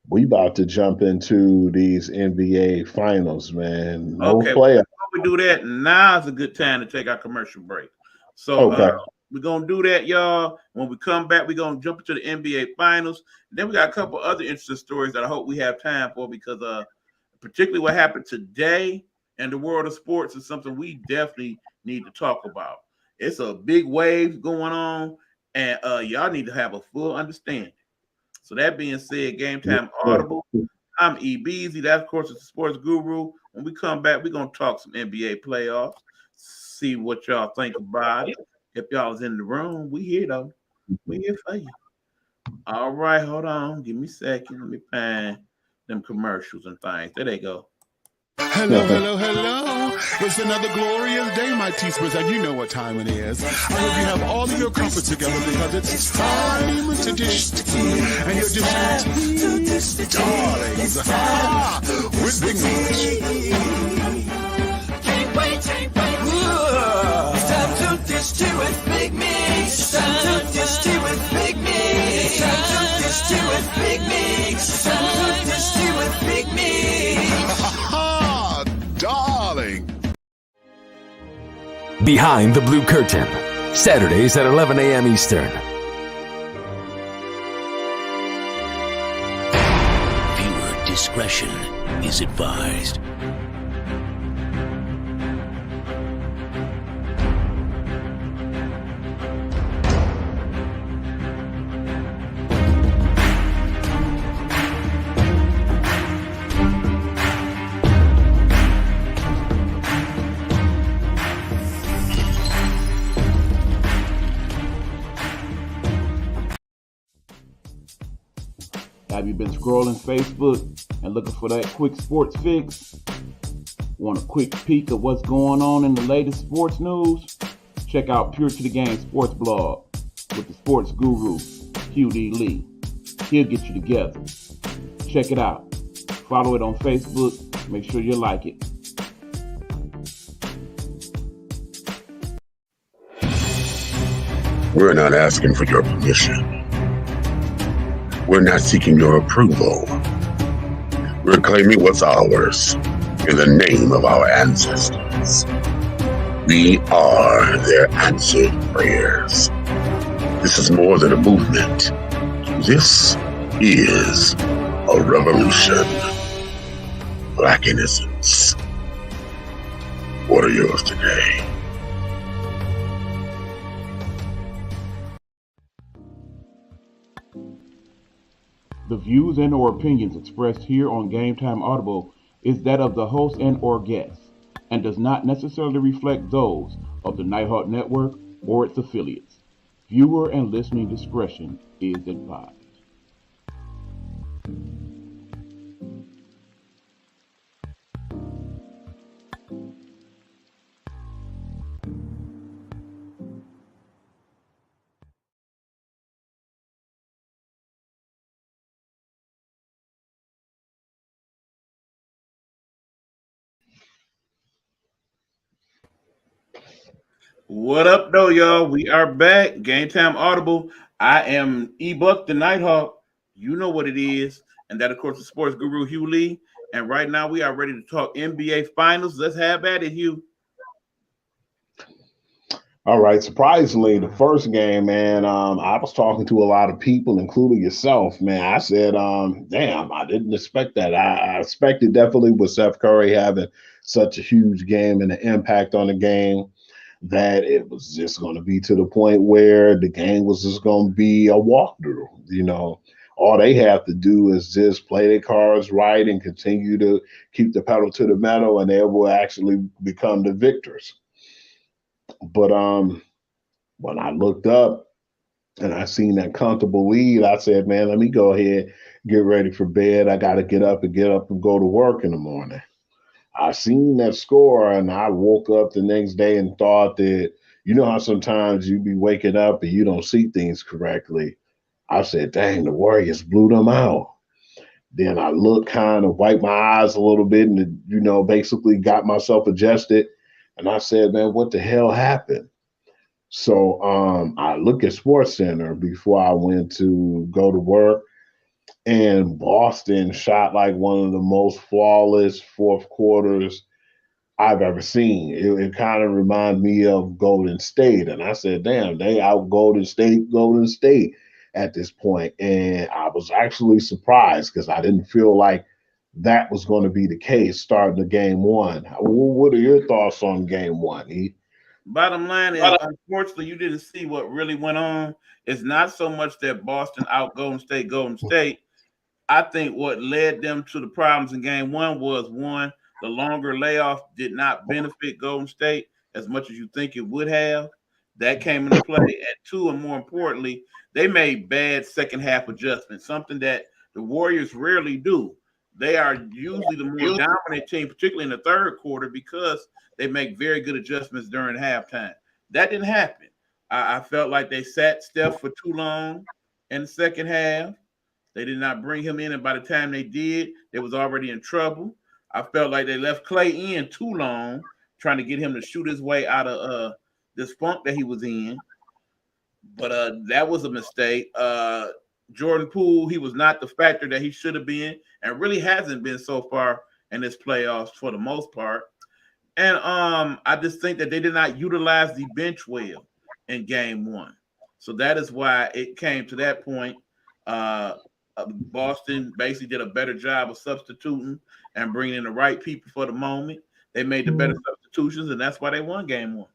We about to jump into these NBA finals, man. Okay, before we do that, now's a good time to take our commercial break. So we're going to do that, y'all. When we come back, we're going to jump into the NBA finals. Then we got a couple other interesting stories that I hope we have time for because particularly what happened today in the world of sports is something we definitely need to talk about. It's a big wave going on, and y'all need to have a full understanding. So that being said, Gametime Audible. I'm E. Beasley. That, of course, is the sports guru. When we come back, we're going to talk some NBA playoffs, see what y'all think about it. If y'all is in the room, we here, though. We here for you. All right, hold on. Give me a second. Let me find them commercials and things. There they go. Hello, hello, hello. It's another glorious day, my teaspoons, and you know what time it is. I hope you have all of your comfort together because it's time to dish tea. And you're dishing tea, darlings, with Big Meat. Can't wait. It's time to dish tea with Big Meat. It's time to dish tea with Big Meat. It's time to dish tea with Big Meat. It's time to dish tea with Big Meat. Darling. Behind the Blue Curtain, Saturdays at 11 a.m. Eastern. Viewer discretion is advised. Have you been scrolling Facebook and looking for that quick sports fix? Want a quick peek of what's going on in the latest sports news? Check out Pure to the Game Sports Blog with the sports guru, Hugh D. Lee. He'll get you together. Check it out. Follow it on Facebook. Make sure you like it. We're not asking for your permission. We're not seeking your approval. We're claiming what's ours in the name of our ancestors. We are their answered prayers. This is more than a movement. This is a revolution. Black innocence. What are yours today? The views and or opinions expressed here on Gametime Audible is that of the host and or guests, and does not necessarily reflect those of the Nighthawk Network or its affiliates. Viewer and listening discretion is advised. What up, though, y'all? We are back. Gametime Audible. I am E-Buck the Nighthawk. You know what it is. And that, of course, is sports guru Hugh Lee. And right now, we are ready to talk NBA Finals. Let's have at it, Hugh. All right. Surprisingly, the first game, man, I was talking to a lot of people, including yourself, man. I said, damn, I didn't expect that. I expected definitely with Steph Curry having such a huge game and an impact on the game, that it was just going to be to the point where the game was just going to be a walkthrough. You know, all they have to do is just play their cards right and continue to keep the pedal to the metal, and they will actually become the victors. But when I looked up and I seen that comfortable lead, I said, man, let me go ahead, get ready for bed. I got to get up and go to work in the morning. I seen that score and I woke up the next day and thought that, you know how sometimes you be waking up and you don't see things correctly. I said, dang, the Warriors blew them out. Then I looked, kind of wiped my eyes a little bit and, you know, basically got myself adjusted. And I said, man, what the hell happened? So I looked at Sports Center before I went to go to work. And Boston shot like one of the most flawless fourth quarters I've ever seen. It kind of reminded me of Golden State. And I said, damn, they out Golden State at this point. And I was actually surprised because I didn't feel like that was going to be the case starting the game one. What are your thoughts on game one, E? Bottom line is, unfortunately, you didn't see what really went on. It's not so much that Boston out Golden State. I think what led them to the problems in game one was, one, the longer layoff did not benefit Golden State as much as you think it would have. That came into play. And two, and more importantly, they made bad second half adjustments, something that the Warriors rarely do. They are usually the more dominant team, particularly in the third quarter, because they make very good adjustments during halftime. That didn't happen. I felt like they sat Steph for too long in the second half. They did not bring him in, and by the time they did, they was already in trouble. I felt like they left Clay in too long, trying to get him to shoot his way out of this funk that he was in. But that was a mistake. Jordan Poole, he was not the factor that he should have been, and really hasn't been so far in this playoffs for the most part. And I just think that they did not utilize the bench well in game one. So that is why it came to that point. Boston basically did a better job of substituting and bringing in the right people for the moment. They made the better substitutions, and that's why they won game one.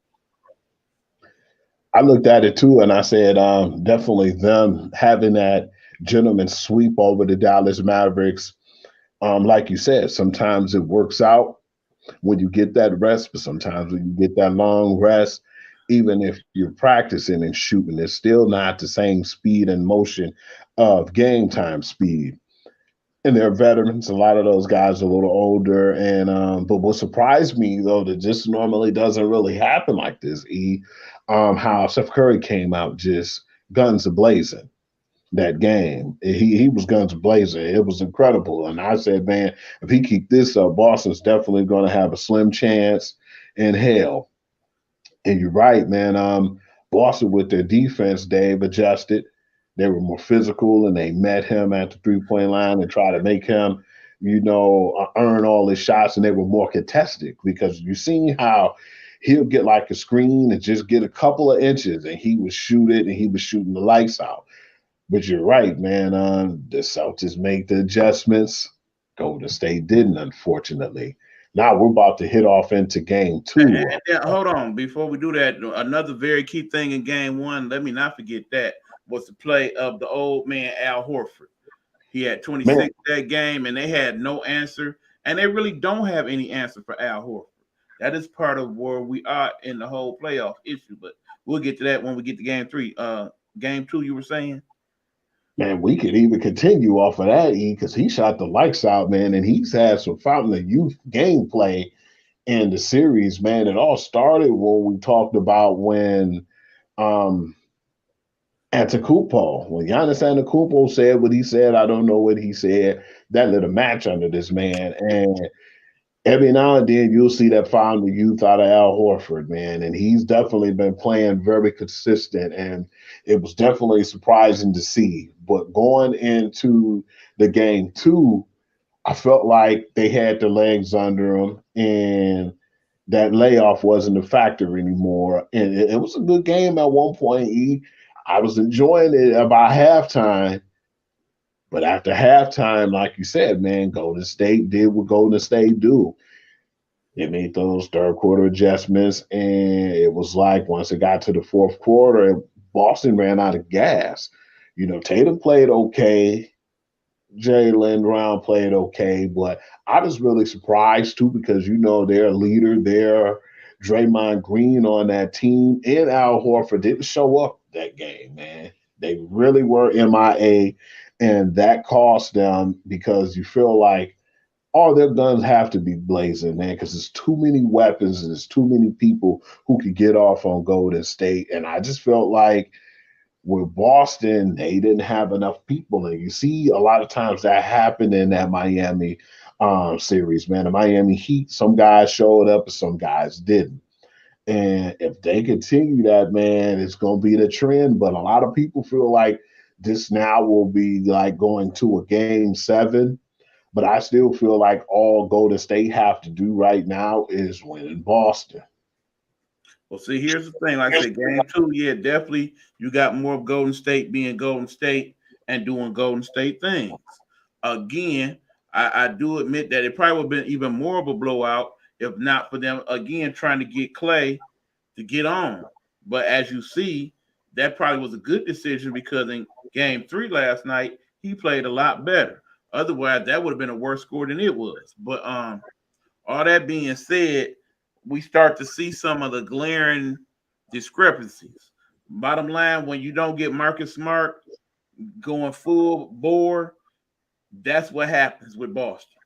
I looked at it too, and I said, definitely them having that gentleman sweep over the Dallas Mavericks. Like you said, sometimes it works out when you get that rest, but sometimes when you get that long rest, even if you're practicing and shooting, it's still not the same speed and motion of game time speed. and they're veterans. A lot of those guys are a little older, and but what surprised me though that just normally doesn't really happen like this. How Steph Curry came out just guns a blazing that game. He was guns blazing. It was incredible, and I said, man, if he keep this up, Boston's definitely going to have a slim chance in hell. And you're right, man. Boston with their defense, Dave adjusted. They were more physical, and they met him at the 3 point line and tried to make him, earn all his shots. And they were more contested because you seen how he'll get like a screen and just get a couple of inches, and he would shoot it, and he was shooting the lights out. But you're right, man. The Celtics make the adjustments. Golden State didn't, unfortunately. Now we're about to hit off into game two. Hold on, before we do that, another very key thing in game one, let me not forget that, was the play of the old man Al Horford. He had 26 Man. that game, and they had no answer, and they really don't have any answer for Al Horford. That is part of where we are in the whole playoff issue, but we'll get to that when we get to game three. Game two, you were saying? Man, we could even continue off of that, because he shot the lights out, man, and he's had some fountain of youth gameplay in the series, man. It all started when we talked about when um Antetokounmpo, when Giannis Antetokounmpo said what he said, I don't know what he said. That lit a match under this man, and every now and then you'll see that fountain of youth out of Al Horford, man, and he's definitely been playing very consistent, and it was definitely surprising to see. But going into the game two, I felt like they had their legs under them, and that layoff wasn't a factor anymore. And it was a good game at one point. I was enjoying it about halftime, but after halftime, like you said, man, Golden State did what Golden State do. They made those third quarter adjustments, and it was like once it got to the fourth quarter, Boston ran out of gas. Tatum played okay. Jaylen Brown played okay, but I was really surprised too because their leader, their Draymond Green on that team, and Al Horford didn't show up that game, man. They really were MIA, and that cost them because you feel like all their guns have to be blazing, man, because there's too many weapons and there's too many people who could get off on Golden State. And I just felt like with Boston, they didn't have enough people. And you see a lot of times that happened in that Miami series, man. The Miami Heat, some guys showed up and some guys didn't. And if they continue that, man, it's going to be the trend. But a lot of people feel like this now will be like going to a game seven. But I still feel like all Golden State have to do right now is win in Boston. Well, see, here's the thing. Like I said, game two, yeah, definitely you got more of Golden State being Golden State and doing Golden State things. Again, I do admit that it probably would have been even more of a blowout if not for them, again, trying to get Clay to get on. But as you see, that probably was a good decision because in game three last night, he played a lot better. Otherwise, that would have been a worse score than it was. But all that being said, we start to see some of the glaring discrepancies. Bottom line, when you don't get Marcus Smart going full bore, that's what happens with Boston.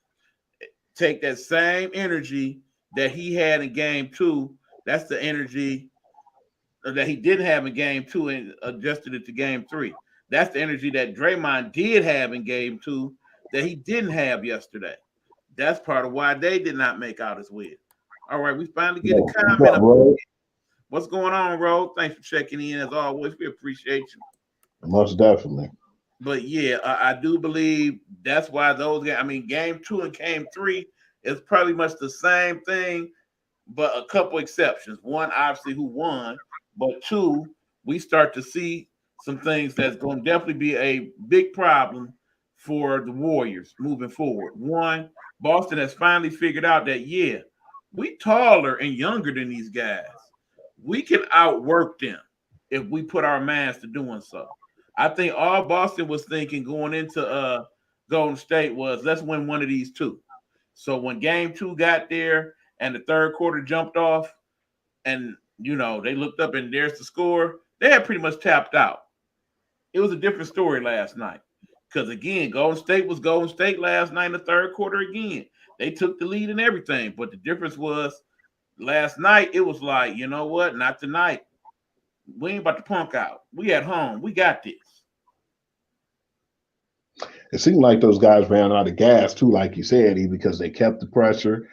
Take that same energy that he had in game two. That's the energy that he didn't have in game two and adjusted it to game three. That's the energy that Draymond did have in game two that he didn't have yesterday. That's part of why they did not make out as well. All right, we finally get a comment. What's going on, Ro? Thanks for checking in as always. We appreciate you. Most definitely. But yeah, I do believe that's why those games, I mean, game two and game three is pretty much the same thing, but a couple exceptions. One, obviously, who won, but two, we start to see some things that's going to definitely be a big problem for the Warriors moving forward. One, Boston has finally figured out that, yeah, we taller and younger than these guys. We can outwork them if we put our minds to doing so. I think all Boston was thinking going into Golden State was, let's win one of these two. So when game two got there and the third quarter jumped off and, you know, they looked up and there's the score, they had pretty much tapped out. It was a different story last night Because again, Golden State was Golden State last night in the third quarter again. They took the lead and everything. But the difference was last night, it was like, you know what? Not tonight. We ain't about to punk out. We at home. We got this. It seemed like those guys ran out of gas too, like you said, because they kept the pressure.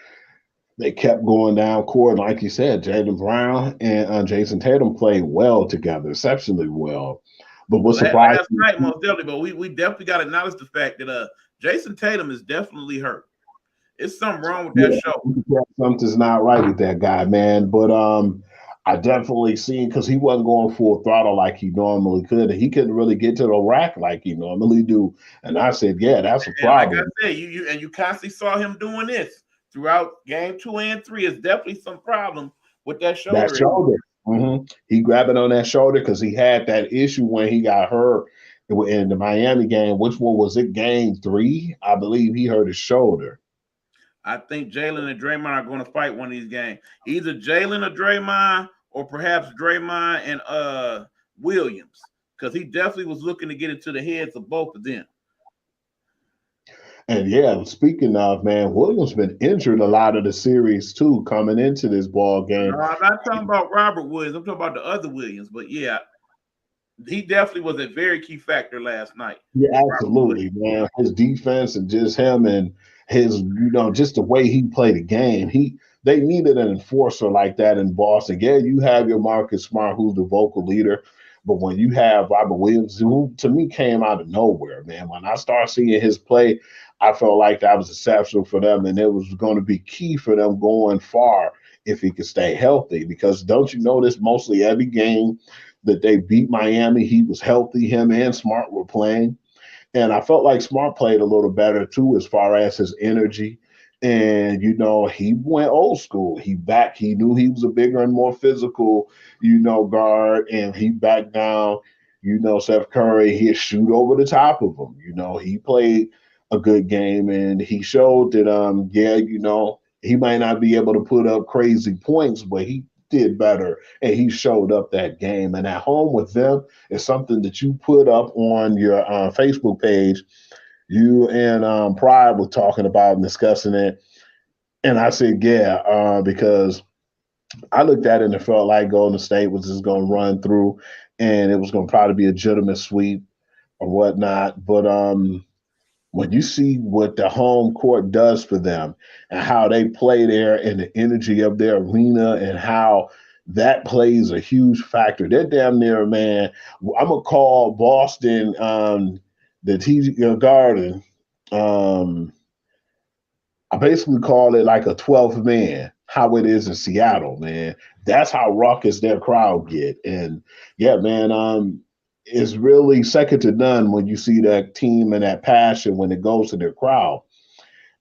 They kept going down court. Like you said, Jaylen Brown and Jason Tatum played well together, exceptionally well. But what surprised last night, most definitely, but we definitely got to acknowledge the fact that Jason Tatum is definitely hurt. It's something wrong with that show. Something's not right with that guy, man. But I definitely seen because he wasn't going full throttle like he normally could. He couldn't really get to the rack like he normally do. And I said, yeah, that's a problem. Like I said, you constantly saw him doing this throughout game 2 and 3. It's definitely some problem with that shoulder. That shoulder. Mm-hmm. He grabbing on that shoulder because he had that issue when he got hurt in the Miami game. Which one was it? Game 3, I believe he hurt his shoulder. I think Jalen and Draymond are going to fight one of these games. Either Jalen or Draymond, or perhaps Draymond and Williams, because he definitely was looking to get into the heads of both of them. And yeah, speaking of, man, Williams been injured a lot of the series too, coming into this ball game. No, I'm not talking about Robert Williams. I'm talking about the other Williams. But yeah, he definitely was a very key factor last night. Yeah, absolutely, man. His defense and just him and his, just the way he played the game. They needed an enforcer like that in Boston. Yeah, you have your Marcus Smart, who's the vocal leader. But when you have Robert Williams, who to me came out of nowhere, man, when I started seeing his play, I felt like that was exceptional for them, and it was going to be key for them going far if he could stay healthy. Because don't you notice mostly every game that they beat Miami, he was healthy. Him and Smart were playing. And I felt like Smart played a little better, too, as far as his energy. And, he went old school. He knew he was a bigger and more physical, guard, and he backed down, Steph Curry. He'd shoot over the top of him. He played a good game, and he showed that, he might not be able to put up crazy points, but he did better, and he showed up that game. And at home with them is something that you put up on your Facebook page. You and Pride were talking about and discussing it, and I said, yeah, because I looked at it and it felt like Golden State was just going to run through, and it was going to probably be a legitimate sweep or whatnot. But when you see what the home court does for them and how they play there and the energy of their arena and how that plays a huge factor, they're damn near, man. I'm going to call Boston the TD Garden. I basically call it like a 12th man, how it is in Seattle, man. That's how raucous their crowd get. And yeah, man, it's really second to none when you see that team and that passion when it goes to their crowd.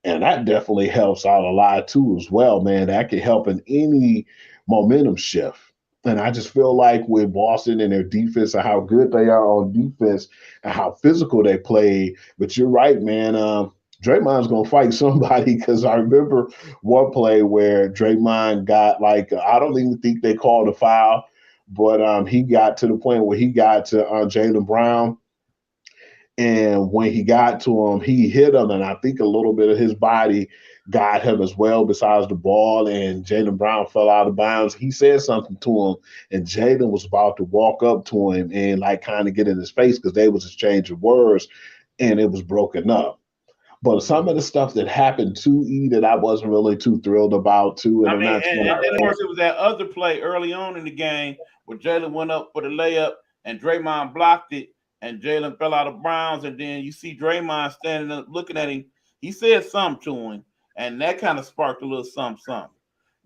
And that definitely helps out a lot too as well, man. That can help in any momentum shift. And I just feel like with Boston and their defense and how good they are on defense and how physical they play. But you're right, man. Draymond's going to fight somebody, because I remember one play where Draymond got I don't even think they called a foul, but he got to the point where he got to Jaylen Brown. And when he got to him, he hit him, and I think a little bit of his body got him as well besides the ball, and Jaylen Brown fell out of bounds. He said something to him, and Jaylen was about to walk up to him and kind of get in his face because they was exchanging words, and it was broken up. But some of the stuff that happened to E that I wasn't really too thrilled about too. And then of course it was that other play early on in the game where Jaylen went up for the layup and Draymond blocked it, and Jaylen fell out of bounds, and then you see Draymond standing up looking at him. He said something to him, and that kind of sparked a little something.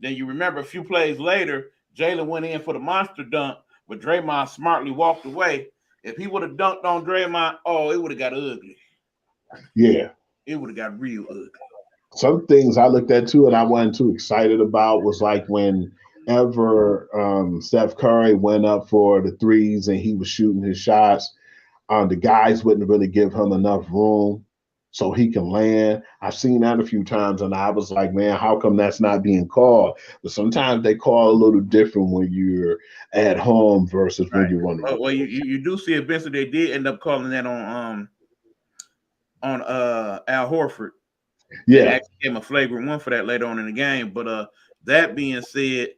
Then you remember a few plays later, Jaylen went in for the monster dunk, but Draymond smartly walked away. If he would have dunked on Draymond, it would have got ugly. Yeah. It would have got real ugly. Some things I looked at too and I wasn't too excited about was like whenever Steph Curry went up for the threes and he was shooting his shots, the guys wouldn't really give him enough room so he can land. I've seen that a few times, and I was like, man, how come that's not being called? But sometimes they call a little different when you're at home versus when you're running. Well, you do see eventually they did end up calling that on on Al Horford. And Yeah. actually gave him a flagrant one for that later on in the game. But that being said,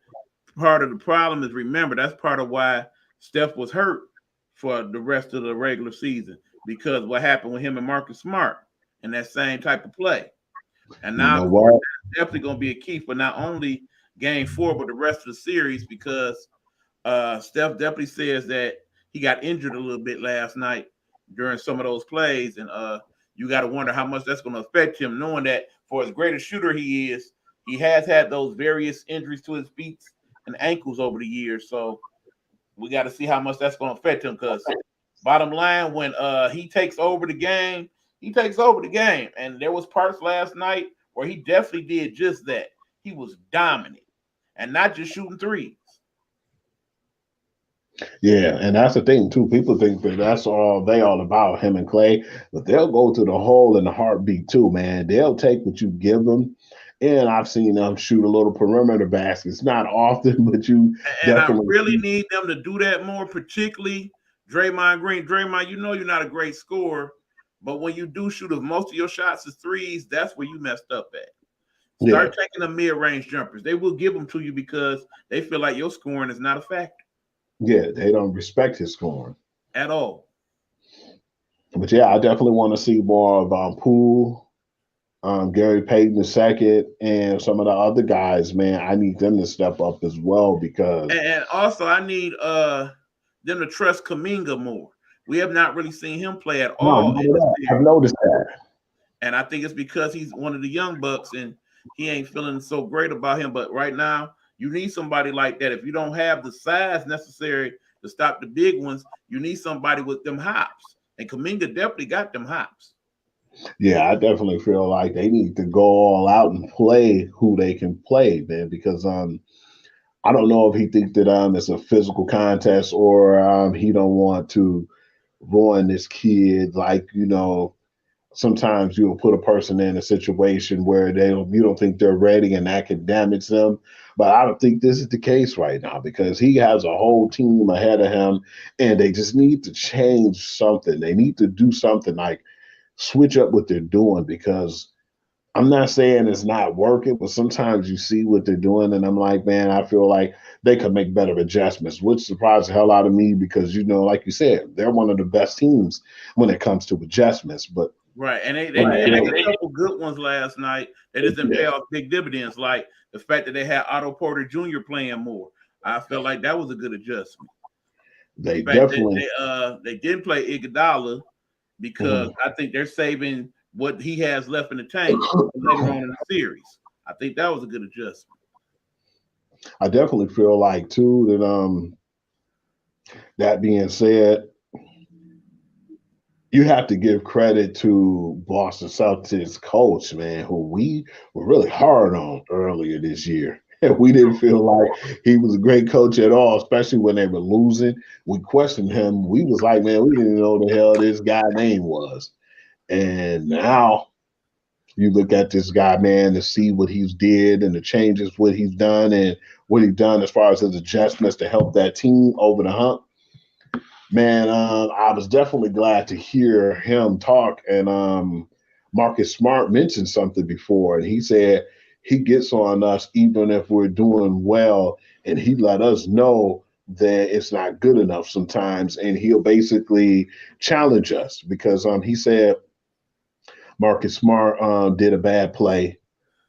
part of the problem is, remember, that's part of why Steph was hurt for the rest of the regular season, because what happened with him and Marcus Smart and that same type of play. And You now, know of course, what? that's definitely going to be a key for not only game 4, but the rest of the series, because Steph definitely says that he got injured a little bit last night during some of those plays. And you got to wonder how much that's going to affect him, knowing that for as great a shooter he is, he has had those various injuries to his feet and ankles over the years. So we got to see how much that's going to affect him, because bottom line, when he takes over the game, he takes over the game. And there was parts last night where he definitely did just that. He was dominant and not just shooting threes. Yeah, and that's the thing too. People think that that's all about, him and Clay, but they'll go to the hole in the heartbeat too, man. They'll take what you give them, and I've seen them shoot a little perimeter baskets. Not often, but you And I definitely really need them to do that more, particularly Draymond Green. Draymond, you know you're not a great scorer, but when you do shoot, if most of your shots is threes, that's where you messed up at. yeah, Start taking the mid-range jumpers. They will give them to you because they feel like your scoring is not a factor yeah. They don't respect his scoring. at all. But yeah, I definitely want to see more of Poole, Gary Payton II, and some of the other guys. Man, I need them to step up as well because And also, I need them to trust Kuminga more. We have not really seen him play at no, all not in at the all. I've series. noticed that. And I think it's because he's one of the young bucks and he ain't feeling so great about him. But right now, you need somebody like that. If you don't have the size necessary to stop the big ones, you need somebody with them hops. And Kuminga definitely got them hops. Yeah, I definitely feel like they need to go all out and play who they can play, man. Because I don't know if he thinks that it's a physical contest or he don't want to ruin this kid. Like sometimes you'll put a person in a situation where you don't think they're ready and that can damage them. But I don't think this is the case right now because he has a whole team ahead of him, and they just need to change something. They need to do something like switch up what they're doing because I'm not saying it's not working, but sometimes you see what they're doing, and I'm like, man, I feel like they could make better adjustments, which surprised the hell out of me because, like you said, they're one of the best teams when it comes to adjustments. But Right. And they did make a couple good ones last night. They just didn't pay off big dividends, like the fact that they had Otto Porter Jr. playing more. I felt like that was a good adjustment. they The fact definitely, that they didn't play Iguodala because I think they're saving what he has left in the tank later on in the series. I think that was a good adjustment. I definitely feel like too that being said, you have to give credit to Boston Celtics coach, man, who we were really hard on earlier this year. We didn't feel like he was a great coach at all, especially when they were losing. We questioned him. We was like, man, we didn't know the hell this guy name was. And now you look at this guy, man, to see what he's did and the changes, what he's done and what he's done as far as his adjustments to help that team over the hump. Man, I was definitely glad to hear him talk. And Marcus Smart mentioned something before, and he said he gets on us even if we're doing well, and he let us know that it's not good enough sometimes, and he'll basically challenge us because he said Marcus Smart did a bad play.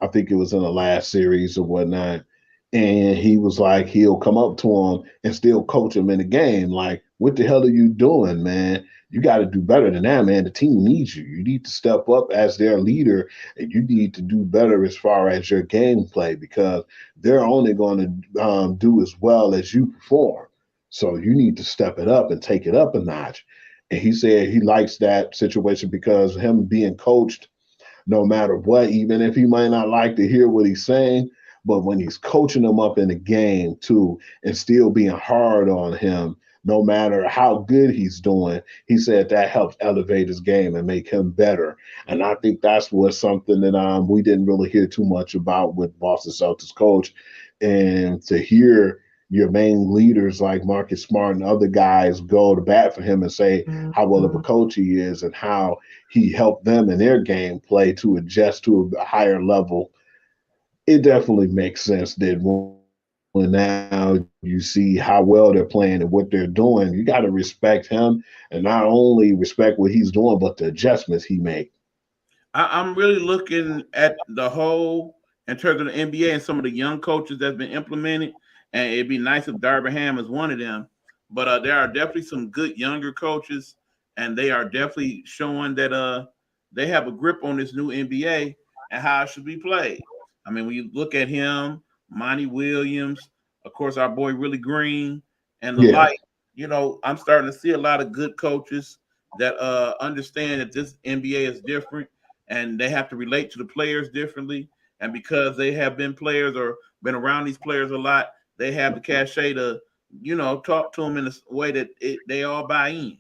I think it was in the last series or whatnot. And he was like, he'll come up to him and still coach him in the game. Like, what the hell are you doing, man? You got to do better than that, man. The team needs you. You need to step up as their leader, and you need to do better as far as your gameplay because they're only going to do as well as you perform. So you need to step it up and take it up a notch. And he said he likes that situation because him being coached, no matter what, even if he might not like to hear what he's saying, but when he's coaching him up in the game too and still being hard on him, no matter how good he's doing, he said that helps elevate his game and make him better. And I think that's what's something that we didn't really hear too much about with Boston Celtics coach. And to hear your main leaders like Marcus Smart and other guys go to bat for him and say how well of a coach he is and how he helped them in their gameplay to adjust to a higher level, it definitely makes sense that when now you see how well they're playing and what they're doing, you got to respect him and not only respect what he's doing, but the adjustments he make. I'm really looking at the whole in terms of the NBA and some of the young coaches that's been implemented. And it'd be nice if Darby Ham is one of them. But there are definitely some good younger coaches, and they are definitely showing that they have a grip on this new NBA and how it should be played. I mean, when you look at him, Monty Williams, of course, our boy Willie Green, and the Yeah, like, I'm starting to see a lot of good coaches that understand that this NBA is different and they have to relate to the players differently. And because they have been players or been around these players a lot, they have the cachet to, talk to them in a way that they all buy in.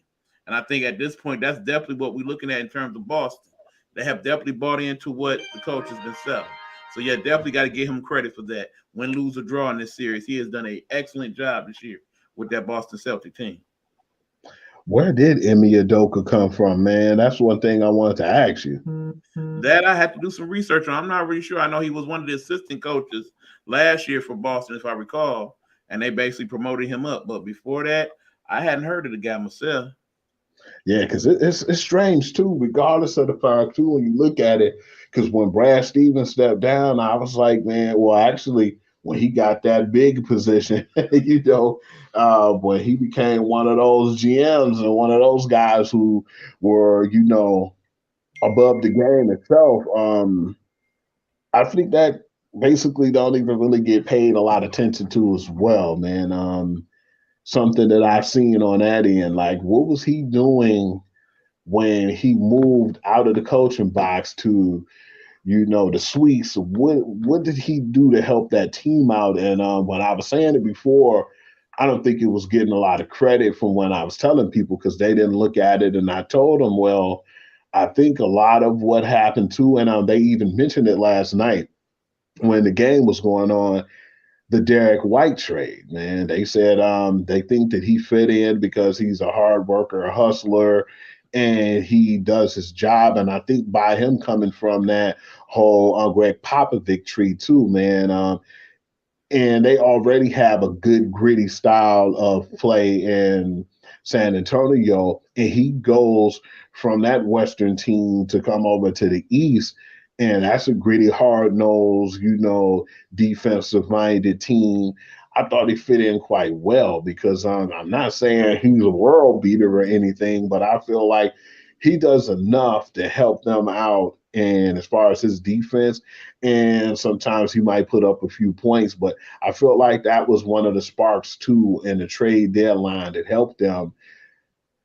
And I think at this point, that's definitely what we're looking at in terms of Boston. They have definitely bought into what the coach has been selling. So yeah, definitely got to give him credit for that. Win, lose, or draw in this series, he has done an excellent job this year with that Boston Celtic team. where did Emi Udoka come from, man? That's one thing I wanted to ask you. That I had to do some research on. I'm not really sure. I know he was one of the assistant coaches last year for Boston, if I recall, and they basically promoted him up. But before that, I hadn't heard of the guy myself. Yeah, because it's strange too, regardless of the fact too, when you look at it. Because when Brad Stevens stepped down, I was like, man, well, actually, when he got that big position, when he became one of those GMs and one of those guys who were, above the game itself, I think that basically don't even really get paid a lot of attention to as well, man. Something that I've seen on that end, like what was he doing when he moved out of the coaching box to, the suites? What did he do to help that team out? And when I was saying it before, I don't think it was getting a lot of credit from when I was telling people because they didn't look at it. And I told them, well, I think a lot of what happened too, and they even mentioned it last night when the game was going on, the Derek White trade, man. They said they think that he fit in because he's a hard worker, a hustler, and he does his job. And I think by him coming from that whole Greg Popovich tree too, man, and they already have a good gritty style of play in San Antonio, and he goes from that Western team to come over to the East, and that's a gritty, hard nosed, defensive minded team. I thought he fit in quite well because I'm not saying he's a world beater or anything, but I feel like he does enough to help them out. And as far as his defense, and sometimes he might put up a few points, but I felt like that was one of the sparks too in the trade deadline that helped them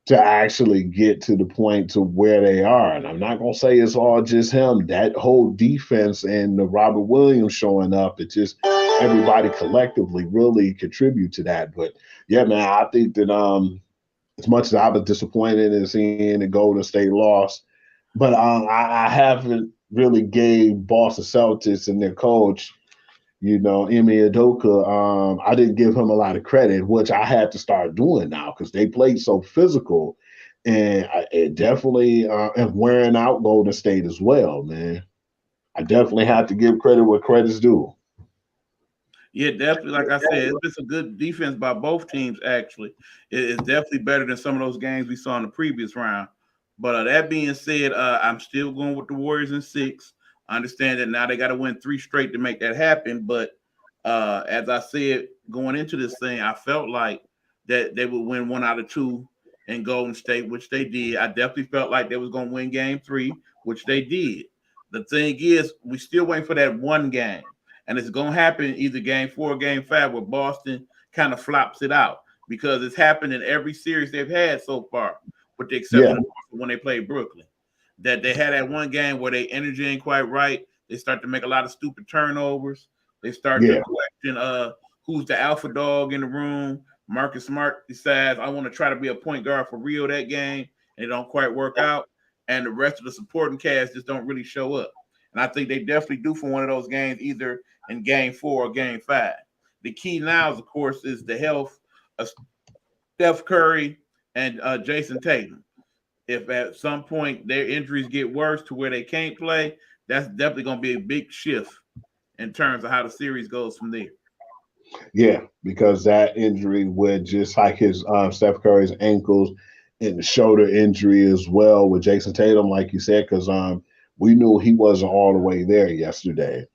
to actually get to the point to where they are. And I'm not gonna say it's all just him. That whole defense and the Robert Williams showing up, it just everybody collectively really contribute to that. But yeah, man, I think that as much as I was disappointed in seeing the Golden State loss, but I haven't really gave Boston Celtics and their coach, Emi Udoka, I didn't give him a lot of credit, which I had to start doing now because they played so physical, and it definitely am wearing out Golden State as well, man. I definitely have to give credit where credit's due. Yeah, definitely. Like I said, it's been some good defense by both teams. Actually, it's definitely better than some of those games we saw in the previous round. But that being said, I'm still going with the Warriors in six. I understand that now they got to win three straight to make that happen. But as I said going into this thing, I felt like that they would win one out of two in Golden State, which they did. I definitely felt like they was going to win Game 3, which they did. The thing is, we still waiting for that one game. And it's going to happen either game 4 or game 5 where Boston kind of flops it out because it's happened in every series they've had so far, with the exception Yeah, of when they played Brooklyn. That they had that one game where their energy ain't quite right. They start to make a lot of stupid turnovers. They start to yeah, question who's the alpha dog in the room. Marcus Smart decides I want to try to be a point guard for real that game, and it don't quite work out. And the rest of the supporting cast just don't really show up. And I think they definitely do for one of those games, either in game 4 or game 5. The key now, of course, is the health of Steph Curry and Jason Tatum. If at some point their injuries get worse to where they can't play, that's definitely going to be a big shift in terms of how the series goes from there. Yeah, because that injury would just like his Steph Curry's ankles and the shoulder injury as well with Jason Tatum, like you said, because we knew he wasn't all the way there yesterday.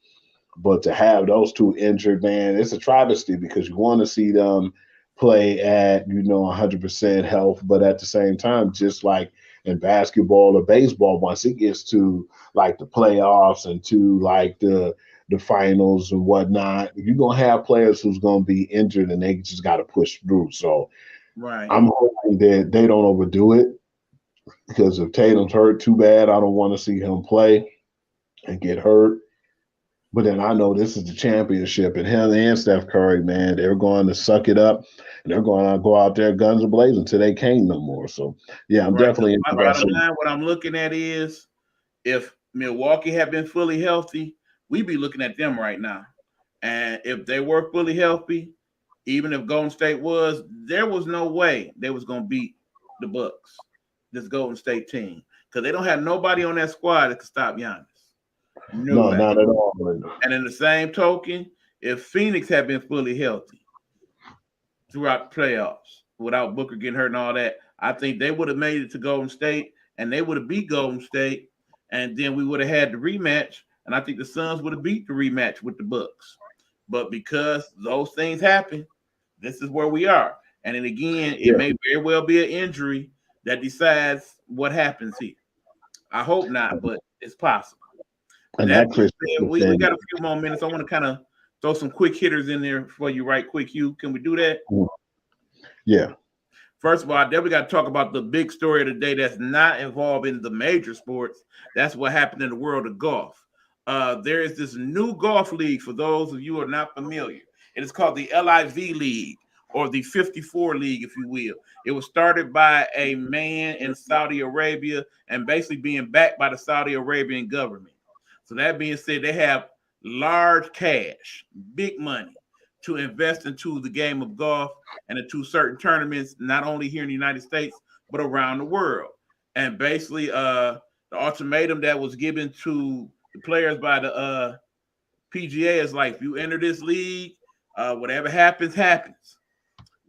But to have those two injured, man, it's a travesty because you want to see them play at 100% health, but at the same time, just like in basketball or baseball, once it gets to like the playoffs and to like the finals and whatnot, you're gonna have players who's gonna be injured and they just got to push through. So Right. I'm hoping that they don't overdo it because if Tatum's hurt too bad, I don't want to see him play and get hurt. But then I know this is the championship, and him and Steph Curry, man, they're going to suck it up, and they're going to go out there guns a blazing until they can't no more. So, yeah, I'm Right. definitely interested. Bottom line, what I'm looking at is if Milwaukee had been fully healthy, we'd be looking at them right now. And if they were fully healthy, even if Golden State was, there was no way they was going to beat the Bucks, this Golden State team, because they don't have nobody on that squad that can stop Giannis. No, not at all. And in the same token, if Phoenix had been fully healthy throughout the playoffs without Booker getting hurt and all that, I think they would have made it to Golden State and they would have beat Golden State, and then we would have had the rematch, and I think the Suns would have beat the rematch with the Bucks. But because those things happen, this is where we are. And then again, it may very well be an injury that decides what happens here. I hope not, but it's possible. And we got a few more minutes. I want to kind of throw some quick hitters in there for you right quick, Hugh. Can we do that? Yeah. First of all, I definitely got to talk about the big story of the day that's not involved in the major sports. That's what happened in the world of golf. There is this new golf league for those of you who are not familiar. It is called the LIV League, or the 54 League, if you will. It was started by a man in Saudi Arabia and basically being backed by the Saudi Arabian government. So that being said, they have large cash, big money to invest into the game of golf and into certain tournaments, not only here in the United States, but around the world. And basically, the ultimatum that was given to the players by the PGA is like, if you enter this league, whatever happens, happens.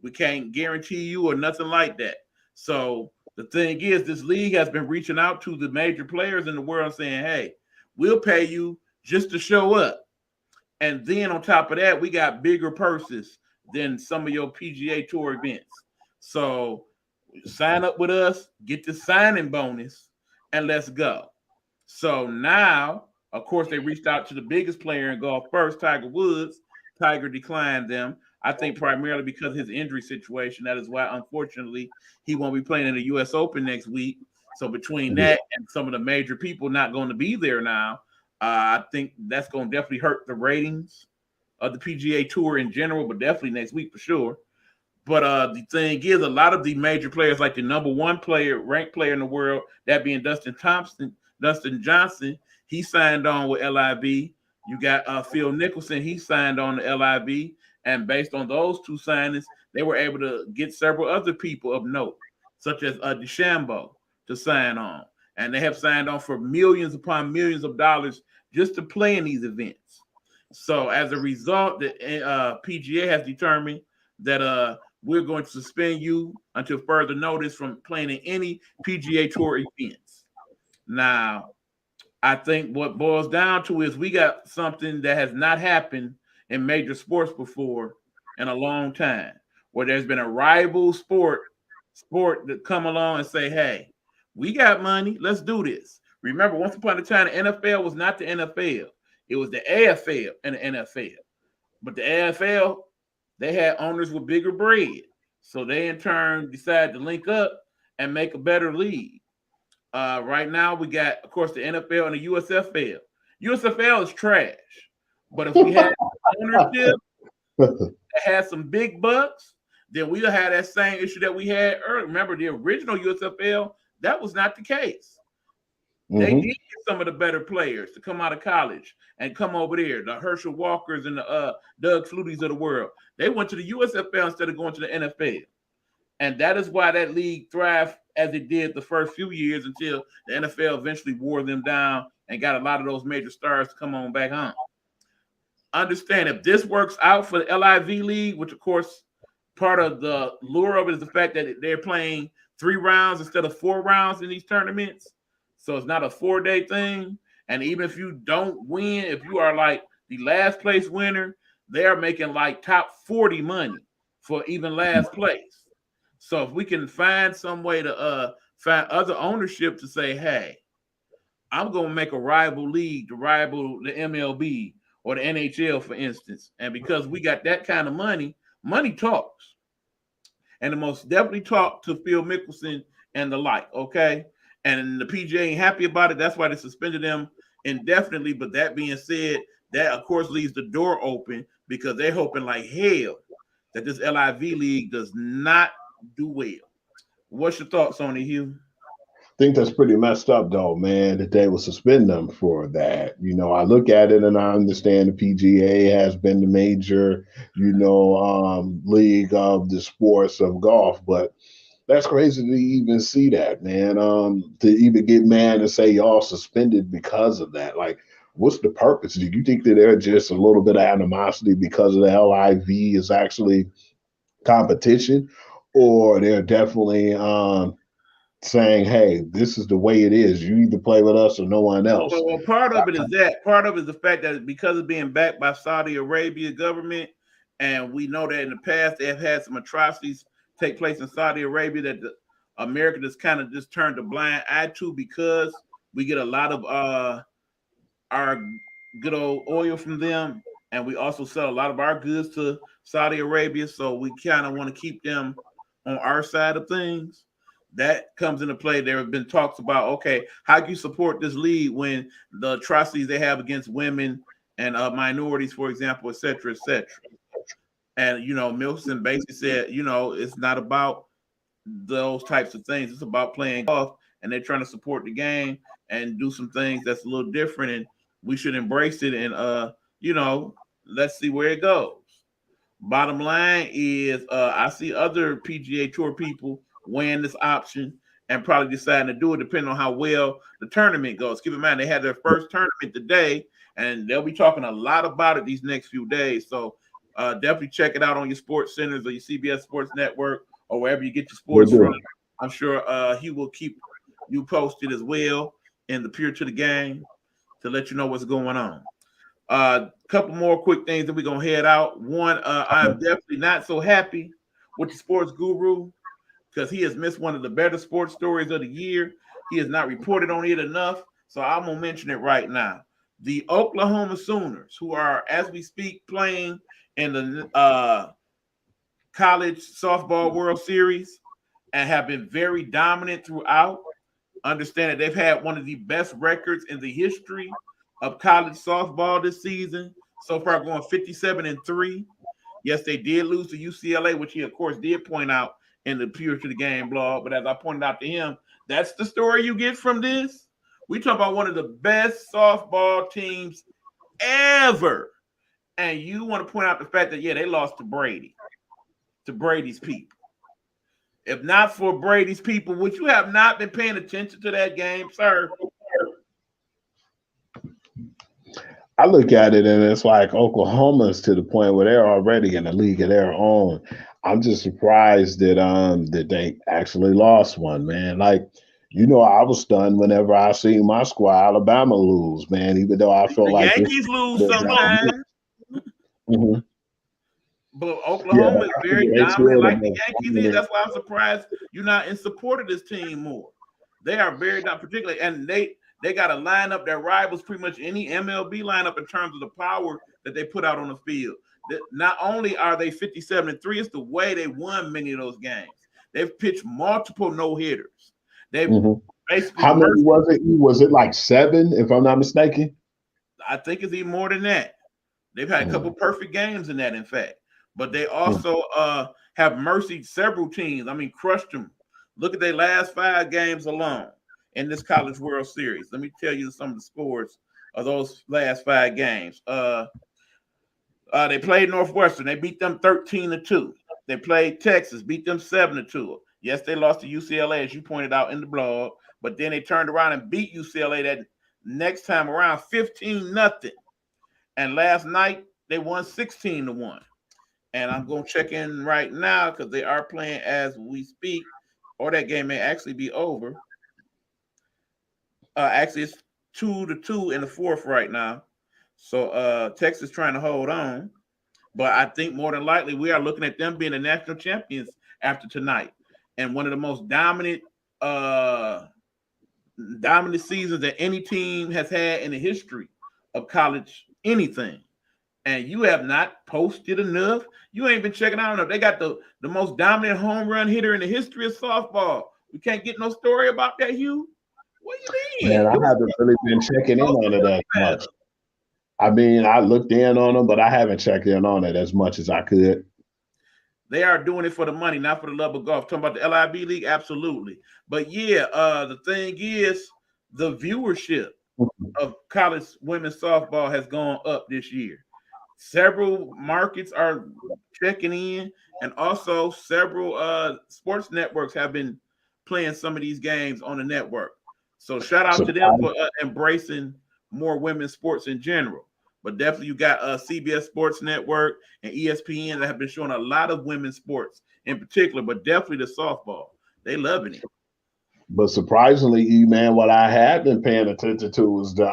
We can't guarantee you or nothing like that. So the thing is, this league has been reaching out to the major players in the world saying, hey, we'll pay you just to show up. And then on top of that, we got bigger purses than some of your PGA Tour events. So sign up with us, get the signing bonus, and let's go. So now, of course, they reached out to the biggest player in golf first, Tiger Woods. Tiger declined them. I think primarily because of his injury situation. That is why, unfortunately, he won't be playing in the U.S. Open next week. So between that and some of the major people not going to be there now, I think that's going to definitely hurt the ratings of the PGA Tour in general, but definitely next week for sure. But the thing is, a lot of the major players, like the number one player, ranked player in the world, that being Dustin Johnson, he signed on with LIV. You got Phil Mickelson, he signed on to LIV. And based on those two signings, they were able to get several other people of note, such as DeChambeau, to sign on. And they have signed on for millions upon millions of dollars just to play in these events. So as a result, the PGA has determined that we're going to suspend you until further notice from playing in any PGA Tour events. Now, I think what boils down to is we got something that has not happened in major sports before in a long time, where there's been a rival sport that come along and say, hey, we got money, let's do this. Remember, once upon a time, the NFL was not the NFL. It was the AFL and the NFL. But the AFL, they had owners with bigger bread. So they, in turn, decided to link up and make a better league. Right now, we got, of course, the NFL and the USFL. USFL is trash. But if we had ownership that had some big bucks, then we'll have that same issue that we had earlier. Remember, the original USFL, that was not the case. They did Mm-hmm. get some of the better players to come out of college and come over there. The Herschel Walkers and the Doug Flutys of the world. They went to the USFL instead of going to the NFL. And that is why that league thrived as it did the first few years until the NFL eventually wore them down and got a lot of those major stars to come on back home. Understand, if this works out for the LIV League, which of course part of the lure of it is the fact that they're playing 3 rounds instead of 4 rounds in these tournaments. So it's not a 4-day thing. And even if you don't win, if you are like the last place winner, they're making like top 40 money for even last place. So if we can find some way to find other ownership to say, hey, I'm going to make a rival league to rival the MLB or the NHL, for instance. And because we got that kind of money, money talks. And it most definitely talked to Phil Mickelson and the like, okay? And the PGA ain't happy about it. That's why they suspended them indefinitely. But that being said, that, of course, leaves the door open because they're hoping like hell that this LIV league does not do well. What's your thoughts on it, Hugh? Think that's pretty messed up, though, man, that they will suspend them for that. I look at it and I understand the PGA has been the major, league of the sports of golf, but that's crazy to even see that, man. To even get mad and say y'all suspended because of that. Like, what's the purpose? Do you think that they're just a little bit of animosity because of the LIV is actually competition, or they're definitely saying, hey, this is the way it is. You either play with us or no one else. Well, part of it is that. Part of it is the fact that because of being backed by Saudi Arabia government, and we know that in the past they have had some atrocities take place in Saudi Arabia that America just kind of just turned a blind eye to because we get a lot of our good old oil from them, and we also sell a lot of our goods to Saudi Arabia. So we kind of want to keep them on our side of things. That comes into play. There have been talks about, okay, how can you support this league when the atrocities they have against women and minorities, for example, et cetera, et cetera. And, Milson basically said, it's not about those types of things. It's about playing golf, and they're trying to support the game and do some things that's a little different, and we should embrace it and, let's see where it goes. Bottom line is I see other PGA Tour people weighing this option and probably deciding to do it depending on how well the tournament goes. Keep in mind, they had their first tournament today, and they'll be talking a lot about it these next few days. So definitely check it out on your sports centers or your CBS Sports Network or wherever you get your sports from. I'm sure he will keep you posted as well in the Pure to the Game to let you know what's going on. Couple more quick things that we're going to head out. One, I'm definitely not so happy with the sports guru because he has missed one of the better sports stories of the year. He has not reported on it enough, so I'm going to mention it right now. The Oklahoma Sooners, who are, as we speak, playing in the College Softball World Series and have been very dominant throughout. Understand that they've had one of the best records in the history of college softball this season. So far, going 57-3. Yes, they did lose to UCLA, which he, of course, did point out in the Pure to the Game blog. But as I pointed out to him, that's the story you get from this. We talk about one of the best softball teams ever. And you want to point out the fact that, yeah, they lost to Brady, to Brady's people. If not for Brady's people, would you have not been paying attention to that game, sir? I look at it and it's like Oklahoma's to the point where they're already in a league of their own. I'm just surprised that they actually lost one, man. Like, I was stunned whenever I seen my squad Alabama lose, man. Even though I felt the like Yankees lose sometimes. Mm-hmm. But Oklahoma is very dominant, like the Yankees is. That's why I'm surprised you're not in support of this team more. They are very dominant, particularly, and they got to line up their rivals pretty much any MLB lineup in terms of the power that they put out on the field. Not only are they 57-3, it's the way they won many of those games. They've pitched multiple no-hitters. They've basically. How many was it? Was it like 7, if I'm not mistaken? I think it's even more than that. They've had a couple perfect games in that, in fact. But they also have mercied several teams. I mean, crushed them. Look at their last 5 games alone. in this College World Series. Let me tell you some of the scores of those last 5 games. They played Northwestern. They beat them 13-2. They played Texas, beat them 7-2. Yes, they lost to UCLA, as you pointed out in the blog, but then they turned around and beat UCLA that next time around 15-0. And last night they won 16-1. And I'm going to check in right now because they are playing as we speak, or that game may actually be over. Actually, it's 2-2 in the fourth right now. So Texas trying to hold on. But I think more than likely we are looking at them being the national champions after tonight. And one of the most dominant seasons that any team has had in the history of college anything. And you have not posted enough. You ain't been checking out enough. They got the most dominant home run hitter in the history of softball. We can't get no story about that, Hugh. What do you mean? Man, I haven't really been checking in on it that much. I mean, I looked in on them, but I haven't checked in on it as much as I could. They are doing it for the money, not for the love of golf. Talking about the LIB League, absolutely. But yeah, the thing is, the viewership of college women's softball has gone up this year. Several markets are checking in, and also several sports networks have been playing some of these games on the network. So shout out to them for embracing more women's sports in general. But definitely you got CBS Sports Network and ESPN that have been showing a lot of women's sports in particular, but definitely the softball. They loving it. But surprisingly, man, what I have been paying attention to was the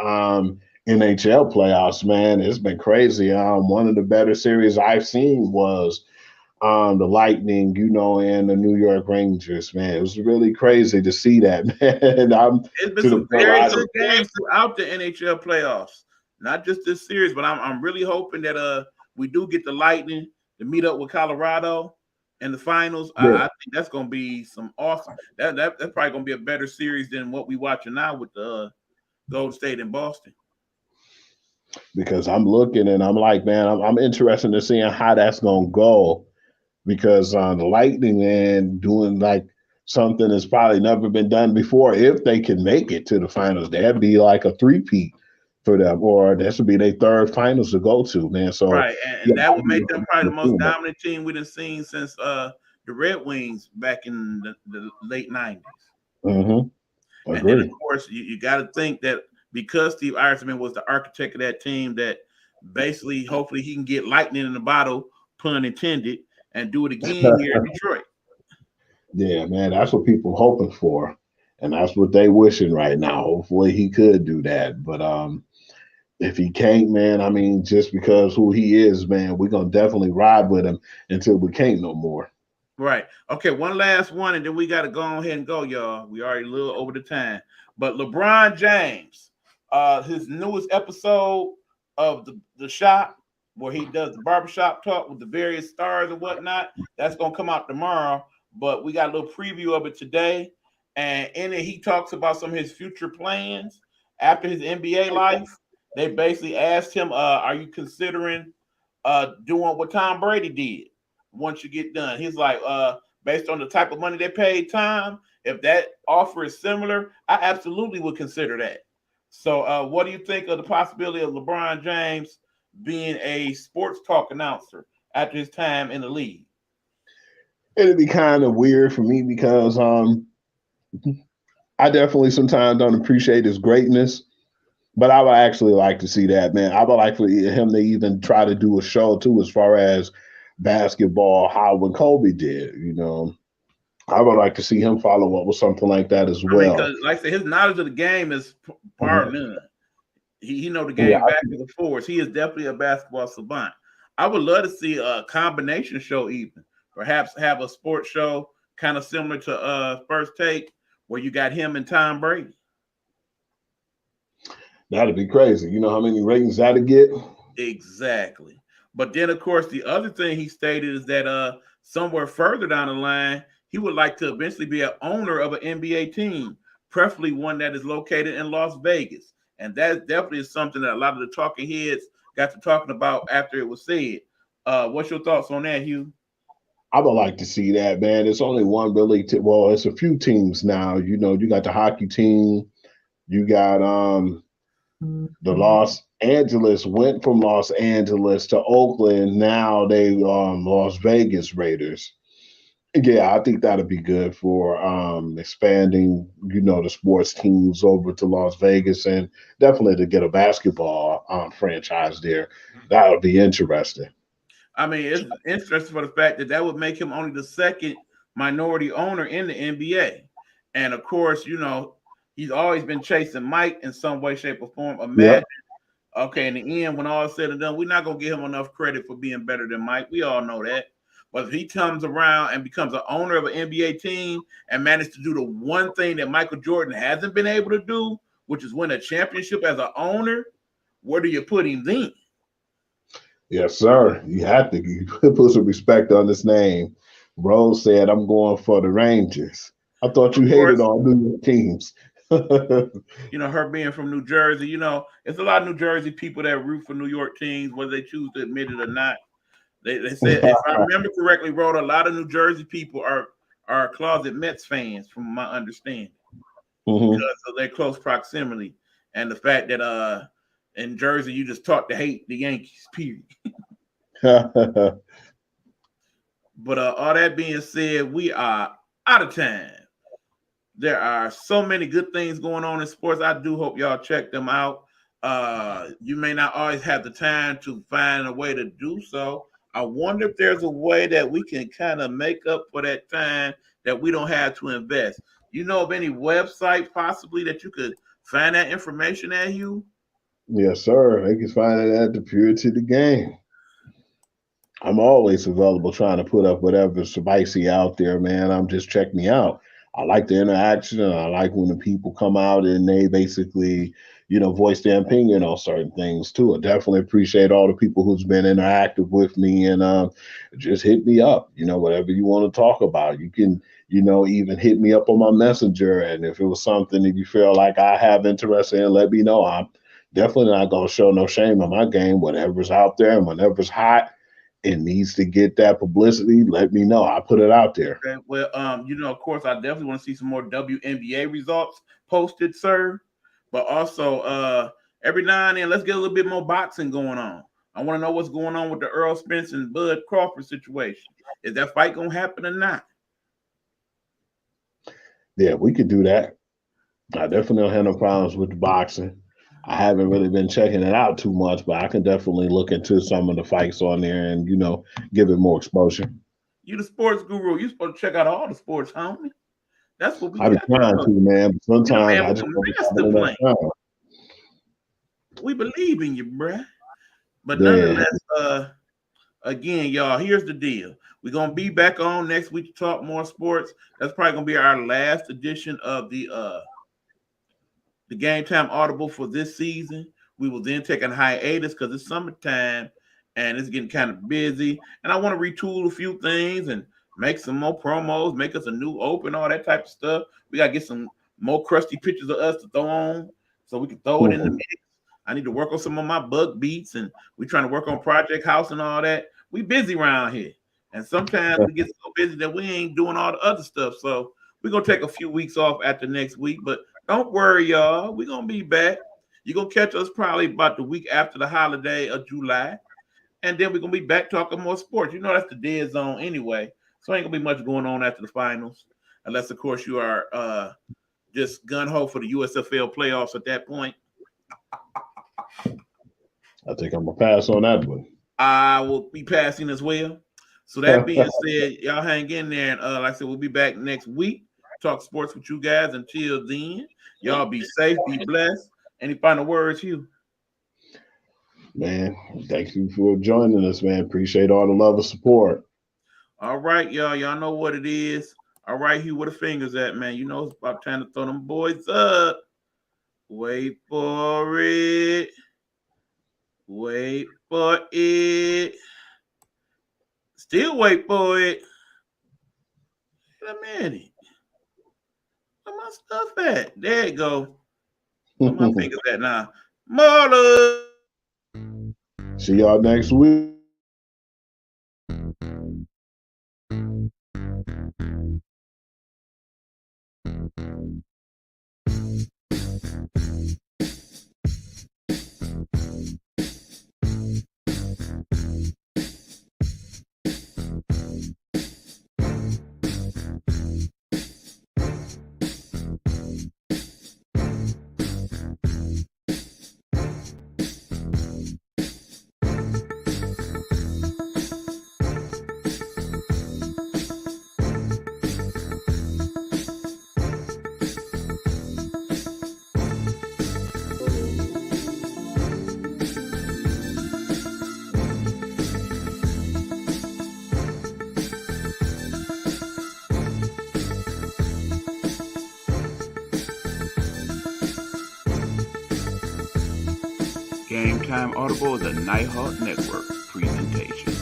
NHL playoffs, man. It's been crazy. One of the better series I've seen was the Lightning, and the New York Rangers, man. It was really crazy to see that, man. It's been some very good games throughout the NHL playoffs. Not just this series, but I'm really hoping that we do get the Lightning to meet up with Colorado in the finals. Yeah. I think that's going to be some awesome. That's probably going to be a better series than what we're watching now with the Golden State and Boston. Because I'm looking and I'm like, man, I'm interested in seeing how that's going to go. Because the Lightning, man, doing like something that's probably never been done before. If they can make it to the finals, that'd be like a three-peat for them, or that should be their third finals to go to, man. So right, and that would make them probably the most dominant team we've seen since the Red Wings back in the late 90s. Mm-hmm. And then, of course, you got to think that because Steve Yzerman was the architect of that team, that basically, hopefully, he can get lightning in the bottle, pun intended, and do it again here in Detroit. Yeah, man, that's what people hoping for, and that's what they wishing right now. Hopefully, he could do that, but if he can't, man, I mean, just because who he is, man, we're going to definitely ride with him until we can't no more. Right. Okay, one last one, and then we got to go ahead and go, y'all. We already a little over the time. But LeBron James, his newest episode of the Shop, where he does the barbershop talk with the various stars and whatnot, that's going to come out tomorrow. But we got a little preview of it today. And in it, he talks about some of his future plans after his NBA life. They basically asked him, are you considering doing what Tom Brady did once you get done? He's like, based on the type of money they paid Tom, if that offer is similar, I absolutely would consider that. So what do you think of the possibility of LeBron James being a sports talk announcer after his time in the league? It'd be kind of weird for me because I definitely sometimes don't appreciate his greatness. But I would actually like to see that, man. I would like for him to even try to do a show, too, as far as basketball, how when Kobe did, I would like to see him follow up with something like that as well. Because, like I said, his knowledge of the game is bar none. He know the game back to the forwards. He is definitely a basketball savant. I would love to see a combination show even. Perhaps have a sports show kind of similar to First Take where you got him and Tom Brady. That'd be crazy. You know how many ratings that'd get? Exactly. But then, of course, the other thing he stated is that somewhere further down the line, he would like to eventually be an owner of an NBA team, preferably one that is located in Las Vegas. And that definitely is something that a lot of the talking heads got to talking about after it was said. What's your thoughts on that, Hugh? I would like to see that, man. It's only one really. Well, it's a few teams now. You know, you got the hockey team. You got the Los Angeles went from Los Angeles to Oakland. Now they Las Vegas Raiders. Yeah, I think that'd be good for expanding, you know, the sports teams over to Las Vegas and definitely to get a basketball franchise there. That would be interesting. I mean, it's interesting for the fact that that would make him only the second minority owner in the NBA. And of course, you know, he's always been chasing Mike in some way, shape, or form. Imagine, Yep. okay, in the end, when all is said and done, we're not gonna give him enough credit for being better than Mike. We all know that. But if he comes around and becomes an owner of an NBA team and manages to do the one thing that Michael Jordan hasn't been able to do, which is win a championship as an owner, where do you put him then? Yes, sir. You have to put some respect on his name. Rose said, I'm going for the Rangers. I thought Of you hated course, all New York teams. you know, her being from New Jersey, you know, it's a lot of New Jersey people that root for New York teams, whether they choose to admit it or not. They said, if I remember correctly, wrote a lot of New Jersey people are closet Mets fans, from my understanding, Mhm. because of their close proximity and the fact that in Jersey you just taught to hate the Yankees, period. But all that being said, we are out of time. There are so many good things going on in sports. I do hope y'all check them out. You may not always have the time to find a way to do so. I wonder if there's a way that we can kind of make up for that time that we don't have to invest. You know of any website possibly that you could find that information at, you? Yes, sir. They can find it at the purity of the game. I'm always available trying to put up whatever's spicy out there, man. I'm just check me out. I like the interaction and I like when the people come out and they basically, you know, voice their opinion on certain things too. I definitely appreciate all the people who's been interactive with me and just hit me up. You know, whatever you want to talk about. You can, you know, even hit me up on my messenger. And if it was something that you feel like I have interest in, let me know. I'm definitely not gonna show no shame in my game. Whatever's out there and whatever's hot it needs to get that publicity, let me know. I put it out there. Okay. Well, you know, of course, I definitely want to see some more WNBA results posted, sir. But also, every now and then, let's get a little bit more boxing going on. I want to know what's going on with the Earl Spence and Bud Crawford situation. Is that fight gonna happen or not? Yeah, we could do that. I definitely don't have no problems with the boxing. I haven't really been checking it out too much, but I can definitely look into some of the fights on there and, you know, give it more exposure. You the sports guru. You supposed to check out all the sports, homie. That's what we I be got to trying do. to, man, but You the sometimes man I with just the don't be master having enough plan. time. We believe in you, bruh. But Damn. nonetheless, again, y'all, here's the deal. We're gonna be back on next week to talk more sports. That's probably gonna be our last edition of the Game Time Audible for this season. We will then take a hiatus because it's summertime and it's getting kind of busy. And I want to retool a few things and make some more promos, make us a new open, all that type of stuff. We got to get some more crusty pictures of us to throw on so we can throw it in the mix. I need to work on some of my bug beats and we're trying to work on Project House and all that. We busy around here. And sometimes we get so busy that we ain't doing all the other stuff. So we're going to take a few weeks off after next week, but don't worry, y'all. We're gonna be back. You're gonna catch us probably about the week after the holiday of July. And then we're gonna be back talking more sports. You know that's the dead zone anyway. So ain't gonna be much going on after the finals. Unless of course you are just gun ho for the USFL playoffs at that point. I think I'm gonna pass on that one. I will be passing as well. So that being said, y'all hang in there. And like I said, we'll be back next week. Talk sports with you guys. Until then, y'all be safe, be blessed. Any final words, Hugh? Man, thank you for joining us, man. Appreciate all the love and support. All right, y'all. Y'all know what it is. All right, Hugh, where the fingers at, man? You know it's about time to throw them boys up. Wait for it. Wait for it. Still wait for it. Wait a minute. Where my stuff at? There it go. Where my fingers at now? Marla. See y'all next week. Gametime Audible is a Nighthawk Network presentation.